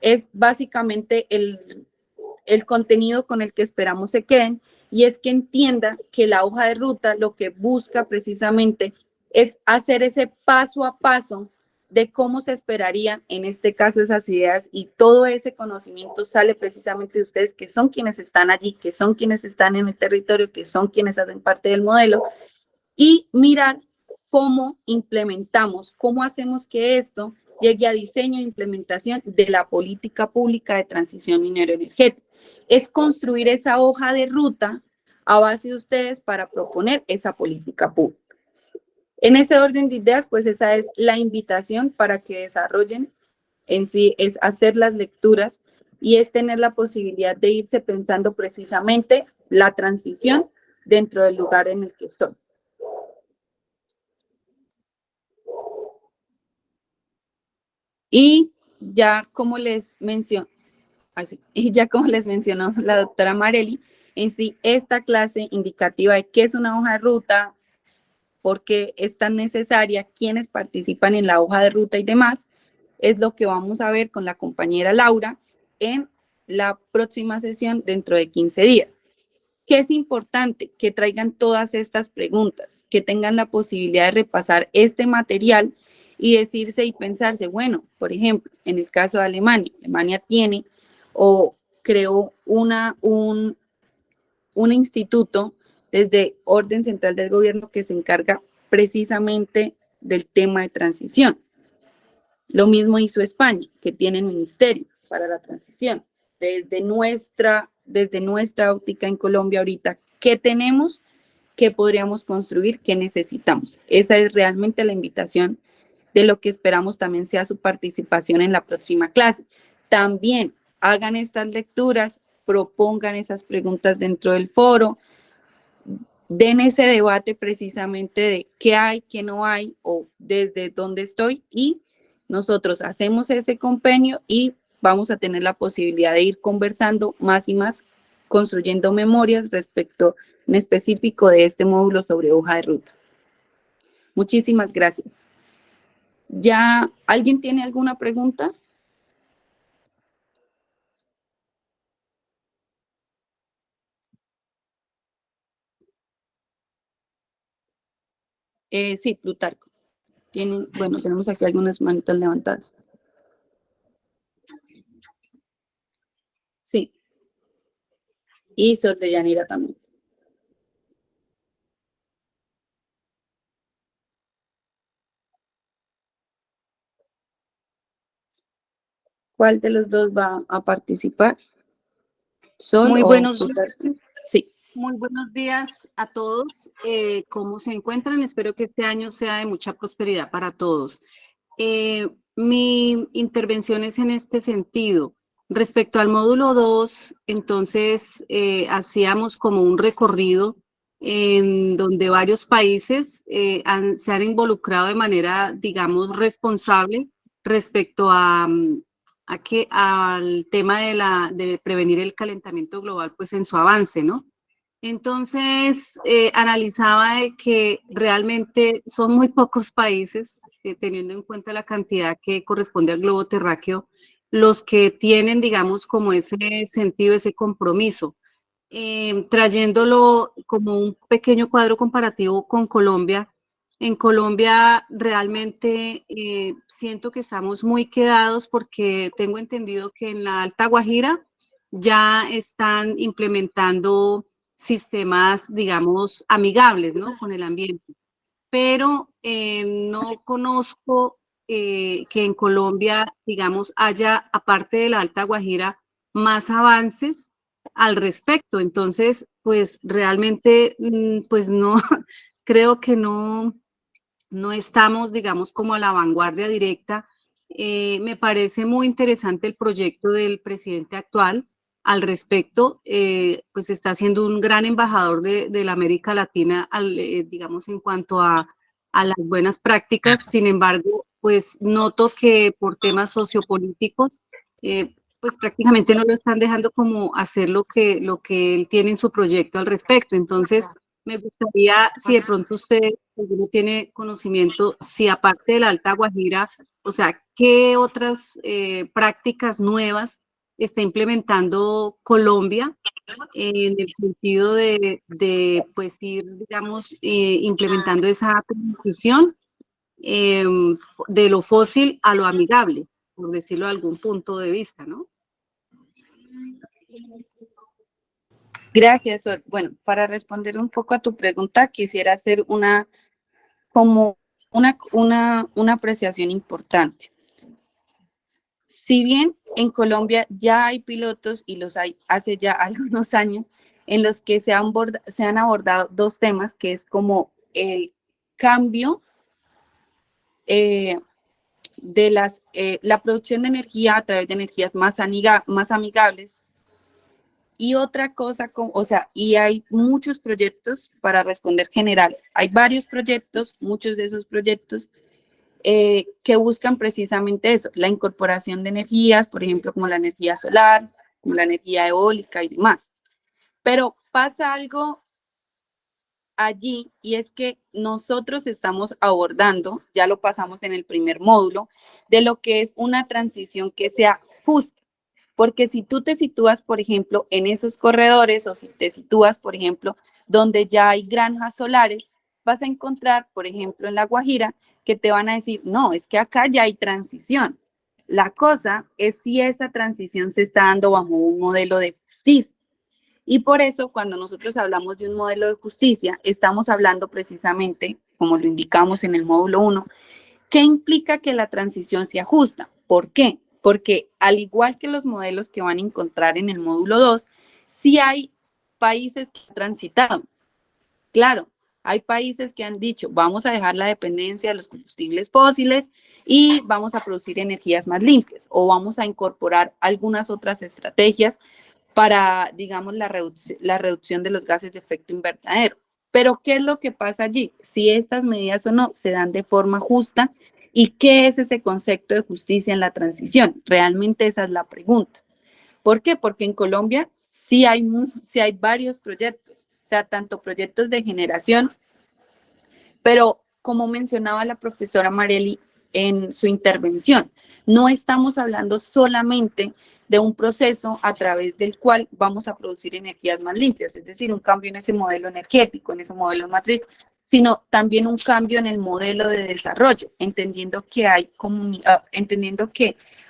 Es básicamente el contenido con el que esperamos se queden, y es que entienda que la hoja de ruta lo que busca precisamente es hacer ese paso a paso de cómo se esperaría, en este caso, esas ideas, y todo ese conocimiento sale precisamente de ustedes, que son quienes están allí, que son quienes están en el territorio, que son quienes hacen parte del modelo, y mirar cómo implementamos, cómo hacemos que esto llegue a diseño e implementación de la política pública de transición minero-energética. Es construir esa hoja de ruta a base de ustedes para proponer esa política pública. En ese orden de ideas, pues esa es la invitación para que desarrollen en sí, es hacer las lecturas y es tener la posibilidad de irse pensando precisamente la transición dentro del lugar en el que estoy. Y ya como les mencionó la doctora Marely, en sí esta clase indicativa de qué es una hoja de ruta, por qué es tan necesaria, quiénes participan en la hoja de ruta y demás, es lo que vamos a ver con la compañera Laura en la próxima sesión dentro de 15 días. ¿Qué es importante? Que traigan todas estas preguntas, que tengan la posibilidad de repasar este material y decirse y pensarse, bueno, por ejemplo, en el caso de Alemania, Alemania tiene o creó un instituto desde orden central del gobierno que se encarga precisamente del tema de transición. Lo mismo hizo España, que tiene el ministerio para la transición. Desde nuestra óptica en Colombia ahorita, ¿qué tenemos? ¿Qué podríamos construir? ¿Qué necesitamos? Esa es realmente la invitación de lo que esperamos también sea su participación en la próxima clase. También hagan estas lecturas, propongan esas preguntas dentro del foro, den ese debate precisamente de qué hay, qué no hay, o desde dónde estoy, y nosotros hacemos ese compendio y vamos a tener la posibilidad de ir conversando más y más, construyendo memorias respecto en específico de este módulo sobre hoja de ruta. Muchísimas gracias. ¿Ya alguien tiene alguna pregunta? Sí, Plutarco. Bueno, tenemos aquí algunas manitas levantadas. Sí. Y Sor de Yanira también. ¿Cuál de los dos va a participar? ¿Sol Muy o buenos días. Plutarco? Sí. Muy buenos días a todos. ¿Cómo se encuentran? Espero que este año sea de mucha prosperidad para todos. Mi intervención es en este sentido. Respecto al módulo 2, entonces hacíamos como un recorrido en donde varios países se han involucrado de manera, digamos, responsable respecto al tema de prevenir el calentamiento global, pues en su avance, ¿no? Entonces, analizaba de que realmente son muy pocos países, teniendo en cuenta la cantidad que corresponde al globo terráqueo, los que tienen, digamos, como ese sentido, ese compromiso. Trayéndolo como un pequeño cuadro comparativo con Colombia, en Colombia realmente siento que estamos muy quedados porque tengo entendido que en la Alta Guajira ya están implementando sistemas, digamos, amigables, ¿no? Con el ambiente. Pero no conozco que en Colombia, digamos, haya, aparte de la Alta Guajira, más avances al respecto. Entonces, pues realmente, pues no, creo que no estamos, digamos, como a la vanguardia directa. Me parece muy interesante el proyecto del presidente actual al respecto, pues está siendo un gran embajador de la América Latina, digamos, en cuanto a las buenas prácticas. Sin embargo, pues noto que por temas sociopolíticos, pues prácticamente no lo están dejando como hacer lo que él tiene en su proyecto al respecto. Entonces, me gustaría, si de pronto usted alguno tiene conocimiento, si aparte de la Alta Guajira, o sea, ¿qué otras prácticas nuevas está implementando Colombia en el sentido de pues ir, digamos, implementando esa transición de lo fósil a lo amigable, por decirlo de algún punto de vista, ¿no? Gracias, Sol. Bueno, para responder un poco a tu pregunta, quisiera hacer una apreciación importante. Si bien en Colombia ya hay pilotos, y los hay hace ya algunos años, en los que se han abordado dos temas, que es como el cambio de la producción de energía a través de energías más amigables. Y otra cosa, o sea, y hay muchos proyectos para responder general. Hay varios proyectos, muchos de esos proyectos que buscan precisamente eso, la incorporación de energías, por ejemplo, como la energía solar, como la energía eólica y demás. Pero pasa algo allí, y es que nosotros estamos abordando, ya lo pasamos en el primer módulo, de lo que es una transición que sea justa. Porque si tú te sitúas, por ejemplo, en esos corredores, o si te sitúas, por ejemplo, donde ya hay granjas solares, vas a encontrar, por ejemplo, en La Guajira, que te van a decir, no, es que acá ya hay transición. La cosa es si esa transición se está dando bajo un modelo de justicia. Y por eso, cuando nosotros hablamos de un modelo de justicia, estamos hablando precisamente, como lo indicamos en el módulo 1, ¿qué implica que la transición sea justa? ¿Por qué? Porque al igual que los modelos que van a encontrar en el módulo 2, sí hay países que han transitado. Claro, hay países que han dicho, vamos a dejar la dependencia de los combustibles fósiles y vamos a producir energías más limpias, o vamos a incorporar algunas otras estrategias para, digamos, la reducción de los gases de efecto invernadero. Pero, ¿qué es lo que pasa allí? Si estas medidas o no se dan de forma justa. ¿Y qué es ese concepto de justicia en la transición? Realmente esa es la pregunta. ¿Por qué? Porque en Colombia sí hay varios proyectos, o sea, tanto proyectos de generación, pero como mencionaba la profesora Marely en su intervención, no estamos hablando solamente de un proceso a través del cual vamos a producir energías más limpias, es decir, un cambio en ese modelo energético, en ese modelo matriz, sino también un cambio en el modelo de desarrollo, entendiendo que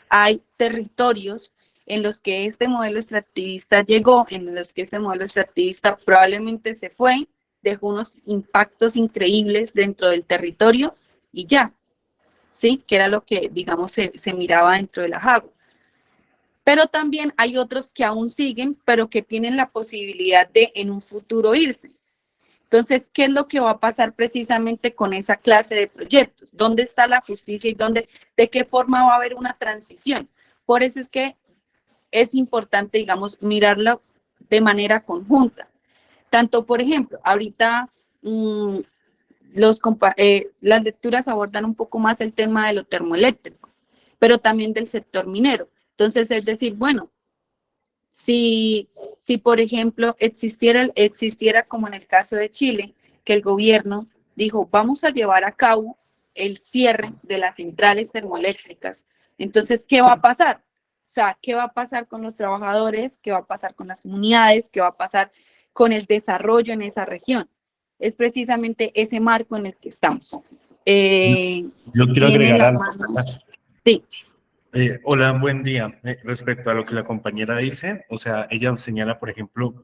hay territorios en los que este modelo extractivista llegó, en los que este modelo extractivista probablemente se fue, dejó unos impactos increíbles dentro del territorio y ya, ¿sí? Que era lo que, digamos, se miraba dentro de la JAGUA. pero también hay otros que aún siguen, pero que tienen la posibilidad de en un futuro irse. Entonces, ¿qué es lo que va a pasar precisamente con esa clase de proyectos? ¿Dónde está la justicia y de qué forma va a haber una transición? Por eso es que es importante, digamos, mirarlo de manera conjunta. Tanto, por ejemplo, ahorita las lecturas abordan un poco más el tema de lo termoeléctrico, pero también del sector minero. Entonces, es decir, bueno, si por ejemplo existiera como en el caso de Chile, que el gobierno dijo, vamos a llevar a cabo el cierre de las centrales termoeléctricas, entonces, ¿qué va a pasar? O sea, ¿qué va a pasar con los trabajadores? ¿Qué va a pasar con las comunidades? ¿Qué va a pasar con el desarrollo en esa región? Es precisamente ese marco en el que estamos. Yo quiero agregar algo. Sí. Hola, buen día. Respecto a lo que la compañera dice, o sea, ella señala, por ejemplo,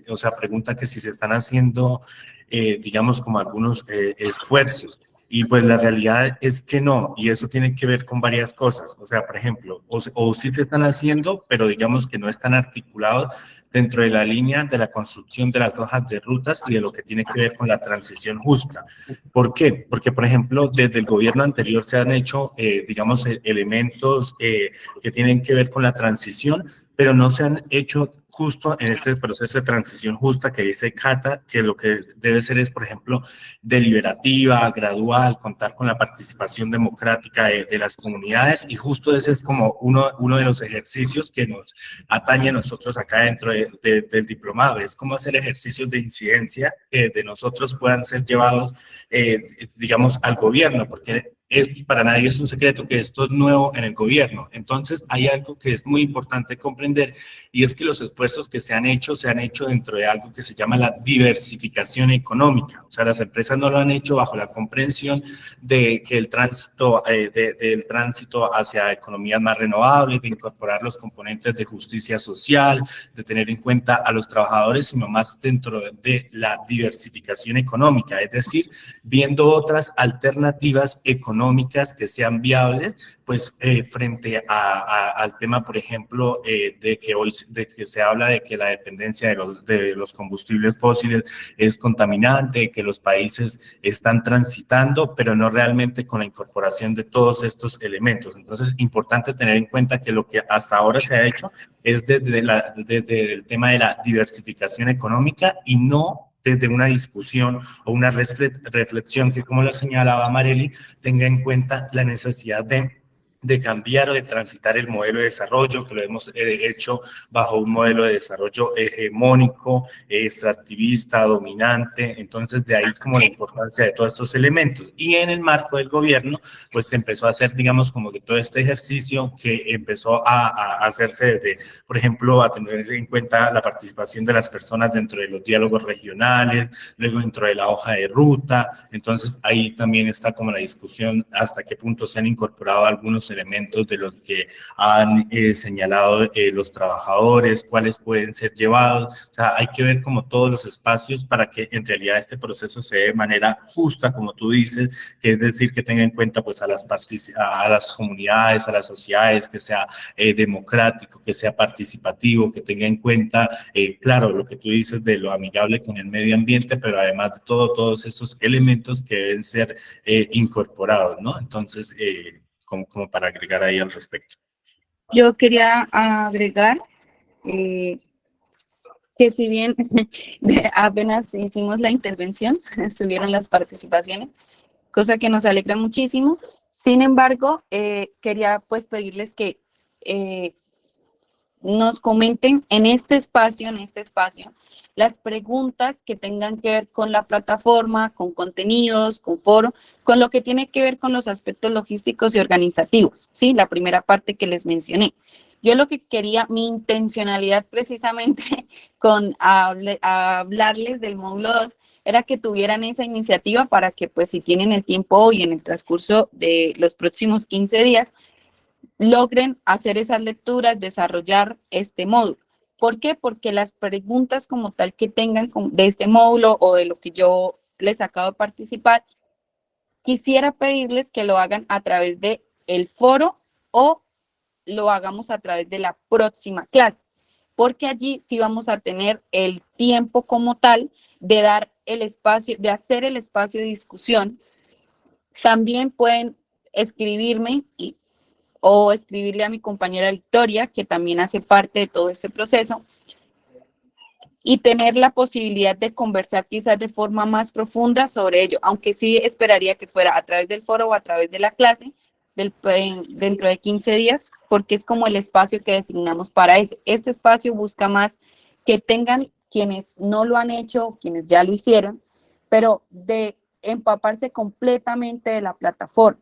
o sea, pregunta que si se están haciendo, digamos, como algunos esfuerzos. Y pues la realidad es que no, y eso tiene que ver con varias cosas. O sea, por ejemplo, o sí se están haciendo, pero digamos que no están articulados dentro de la línea de la construcción de las hojas de rutas y de lo que tiene que ver con la transición justa. ¿Por qué? Porque, por ejemplo, desde el gobierno anterior se han hecho, digamos, elementos que tienen que ver con la transición, pero no se han hecho justo en este proceso de transición justa que dice Cata, que lo que debe ser es, por ejemplo, deliberativa, gradual, contar con la participación democrática de las comunidades, y justo ese es como uno de los ejercicios que nos atañe a nosotros acá dentro del diplomado, es cómo hacer ejercicios de incidencia que de nosotros puedan ser llevados, digamos, al gobierno, porque para nadie es un secreto que esto es nuevo en el gobierno. Entonces, hay algo que es muy importante comprender, y es que los esfuerzos que se han hecho dentro de algo que se llama la diversificación económica. O sea, las empresas no lo han hecho bajo la comprensión de que el tránsito, del tránsito hacia economías más renovables, de incorporar los componentes de justicia social, de tener en cuenta a los trabajadores, sino más dentro de la diversificación económica, es decir, viendo otras alternativas económicas que sean viables, pues frente al tema, por ejemplo, de que se habla de que la dependencia de los combustibles fósiles es contaminante, que los países están transitando, pero no realmente con la incorporación de todos estos elementos. Entonces, importante tener en cuenta que lo que hasta ahora se ha hecho es desde el tema de la diversificación económica y no desde una discusión o una reflexión que, como lo señalaba Marely, tenga en cuenta la necesidad de cambiar o de transitar el modelo de desarrollo, que lo hemos hecho bajo un modelo de desarrollo hegemónico, extractivista, dominante. Entonces, de ahí como la importancia de todos estos elementos. Y en el marco del gobierno, pues se empezó a hacer, digamos, como que todo este ejercicio que empezó a hacerse desde, por ejemplo, a tener en cuenta la participación de las personas dentro de los diálogos regionales, luego dentro de la hoja de ruta. Entonces, ahí también está como la discusión hasta qué punto se han incorporado algunos elementos de los que han señalado los trabajadores, cuáles pueden ser llevados. O sea, hay que ver como todos los espacios para que en realidad este proceso se dé de manera justa, como tú dices, que es decir, que tenga en cuenta pues a las comunidades, a las sociedades, que sea democrático, que sea participativo, que tenga en cuenta, claro, lo que tú dices de lo amigable con el medio ambiente, pero además de todos estos elementos que deben ser incorporados, ¿no? Entonces, como para agregar ahí al respecto. Yo quería agregar que si bien apenas hicimos la intervención, estuvieron las participaciones, cosa que nos alegra muchísimo. Sin embargo, quería pues pedirles que nos comenten en este espacio, las preguntas que tengan que ver con la plataforma, con contenidos, con foro, con lo que tiene que ver con los aspectos logísticos y organizativos, ¿sí? La primera parte que les mencioné. Yo lo que quería, mi intencionalidad precisamente con hablarles del módulo 2 era que tuvieran esa iniciativa para que, pues, si tienen el tiempo hoy en el transcurso de los próximos 15 días, logren hacer esas lecturas, desarrollar este módulo. ¿Por qué? Porque las preguntas como tal que tengan de este módulo o de lo que yo les acabo de participar, quisiera pedirles que lo hagan a través de el foro o lo hagamos a través de la próxima clase, porque allí sí vamos a tener el tiempo como tal de dar el espacio, de hacer el espacio de discusión. También pueden escribirme o escribirle a mi compañera Victoria, que también hace parte de todo este proceso, y tener la posibilidad de conversar quizás de forma más profunda sobre ello, aunque sí esperaría que fuera a través del foro o a través de la clase dentro de 15 días, porque es como el espacio que designamos para eso. Este espacio busca más que tengan quienes no lo han hecho, quienes ya lo hicieron, pero de empaparse completamente de la plataforma.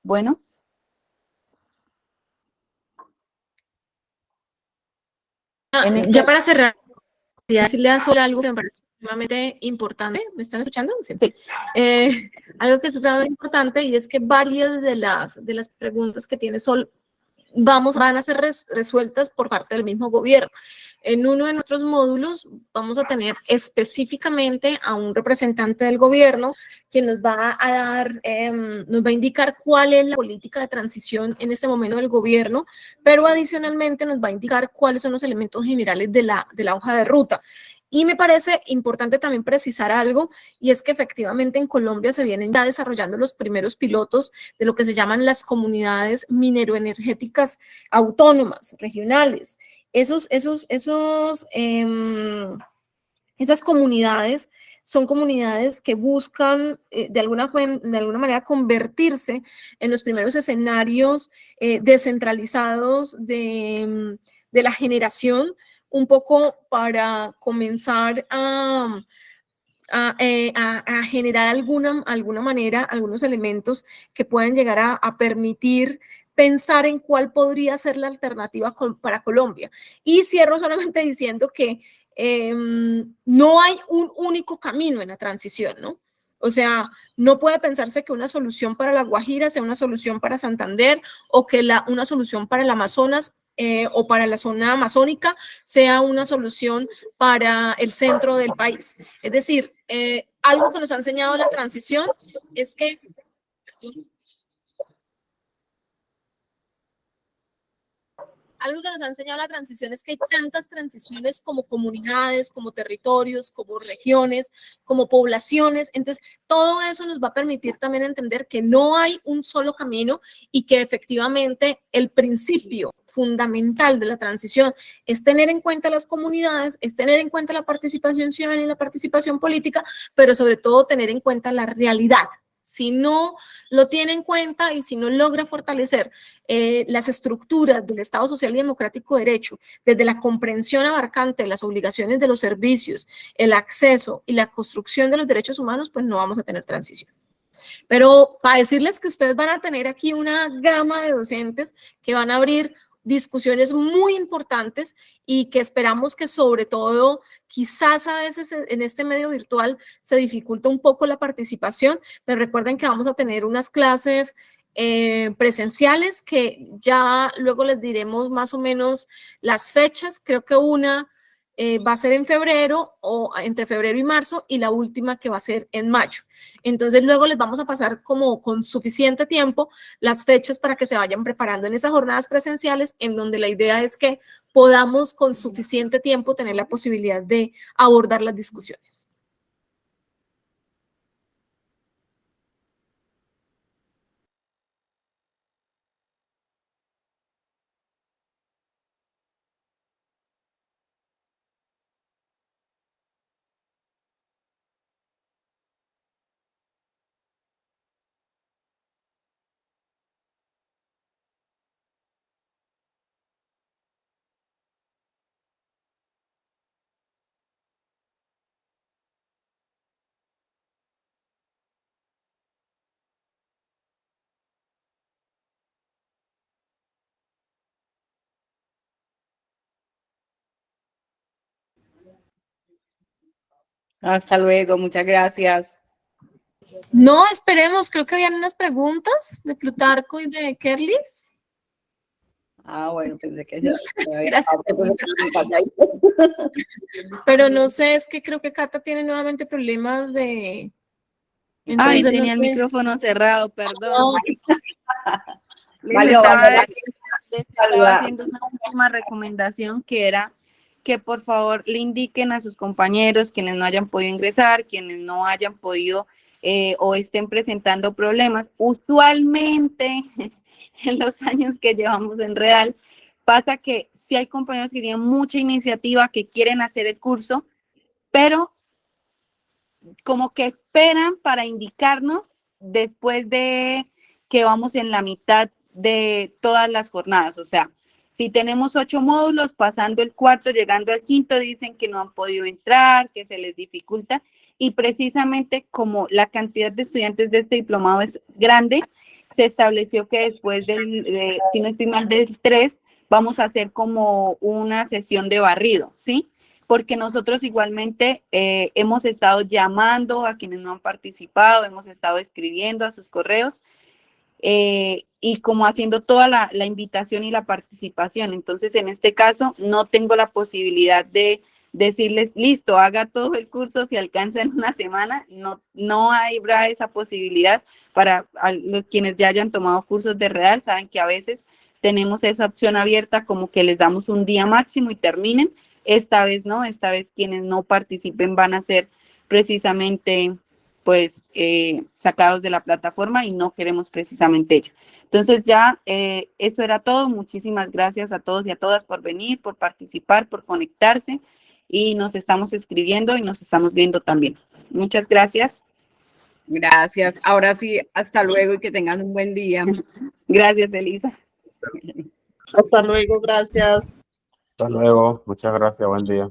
Bueno. Ya para cerrar, quería decirle sobre algo que me parece sumamente importante. ¿Me están escuchando? Sí. Sí. Algo que es sumamente importante, y es que varias de las preguntas que tiene Sol van a ser resueltas por parte del mismo gobierno. En uno de nuestros módulos vamos a tener específicamente a un representante del gobierno que nos va a dar, nos va a indicar cuál es la política de transición en este momento del gobierno, pero adicionalmente nos va a indicar cuáles son los elementos generales de la hoja de ruta. Y me parece importante también precisar algo, y es que efectivamente en Colombia se vienen ya desarrollando los primeros pilotos de lo que se llaman las comunidades mineroenergéticas autónomas, regionales. Esas comunidades son comunidades que buscan de alguna manera convertirse en los primeros escenarios descentralizados de la generación, un poco para comenzar a generar alguna manera, algunos elementos que puedan llegar a permitir pensar en cuál podría ser la alternativa para Colombia. Y cierro solamente diciendo que no hay un único camino en la transición, ¿no? O sea, no puede pensarse que una solución para La Guajira sea una solución para Santander, o que una solución para el Amazonas o para la zona amazónica sea una solución para el centro del país. Es decir, algo que nos ha enseñado la transición es que hay tantas transiciones como comunidades, como territorios, como regiones, como poblaciones. Entonces, todo eso nos va a permitir también entender que no hay un solo camino, y que efectivamente el principio fundamental de la transición es tener en cuenta las comunidades, es tener en cuenta la participación ciudadana y la participación política, pero sobre todo tener en cuenta la realidad. Si no lo tiene en cuenta y si no logra fortalecer las estructuras del Estado Social y Democrático de Derecho, desde la comprensión abarcante de las obligaciones de los servicios, el acceso y la construcción de los derechos humanos, pues no vamos a tener transición. Pero para decirles que ustedes van a tener aquí una gama de docentes que van a abrir discusiones muy importantes, y que esperamos que sobre todo, quizás a veces en este medio virtual se dificulta un poco la participación, pero recuerden que vamos a tener unas clases presenciales que ya luego les diremos más o menos las fechas. Creo que una va a ser en febrero, o entre febrero y marzo, y la última que va a ser en mayo. Entonces luego les vamos a pasar como con suficiente tiempo las fechas para que se vayan preparando en esas jornadas presenciales, en donde la idea es que podamos con suficiente tiempo tener la posibilidad de abordar las discusiones. Hasta luego, muchas gracias. No, esperemos, creo que habían unas preguntas de Plutarco y de Kerlis. Ah, bueno, pensé que ya Gracias. Pero no sé, es que creo que Cata tiene nuevamente problemas de... Entonces, tenía el micrófono cerrado, perdón. Vale, les estaba haciendo una última recomendación que era que por favor le indiquen a sus compañeros quienes no hayan podido ingresar, quienes no hayan podido o estén presentando problemas. Usualmente en los años que llevamos en Real pasa que sí hay compañeros que tienen mucha iniciativa, que quieren hacer el curso, pero como que esperan para indicarnos después de que vamos en la mitad de todas las jornadas. O sea, si tenemos 8 módulos, pasando el cuarto, llegando al quinto, dicen que no han podido entrar, que se les dificulta. Y precisamente como la cantidad de estudiantes de este diplomado es grande, se estableció que después si no estoy mal, del 3, vamos a hacer como una sesión de barrido, ¿sí? Porque nosotros igualmente hemos estado llamando a quienes no han participado, hemos estado escribiendo a sus correos y como haciendo toda la invitación y la participación. Entonces, en este caso, no tengo la posibilidad de decirles, listo, haga todo el curso si alcanza en una semana. No habrá esa posibilidad. Para quienes ya hayan tomado cursos de Real, saben que a veces tenemos esa opción abierta, como que les damos un día máximo y terminen. Esta vez no, esta vez quienes no participen van a ser precisamente pues sacados de la plataforma y no queremos precisamente ello. Entonces ya eso era todo. Muchísimas gracias a todos y a todas por venir, por participar, por conectarse y nos estamos escribiendo y nos estamos viendo también. Muchas gracias. Gracias. Ahora sí, hasta luego y que tengan un buen día. Gracias, Elisa. Hasta luego, gracias. Hasta luego, muchas gracias, buen día.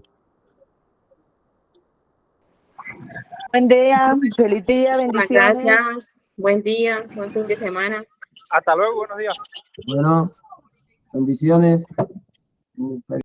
Buen día, feliz día, bendiciones. Gracias. Buen día, buen fin de semana. Hasta luego, buenos días. Bueno, bendiciones.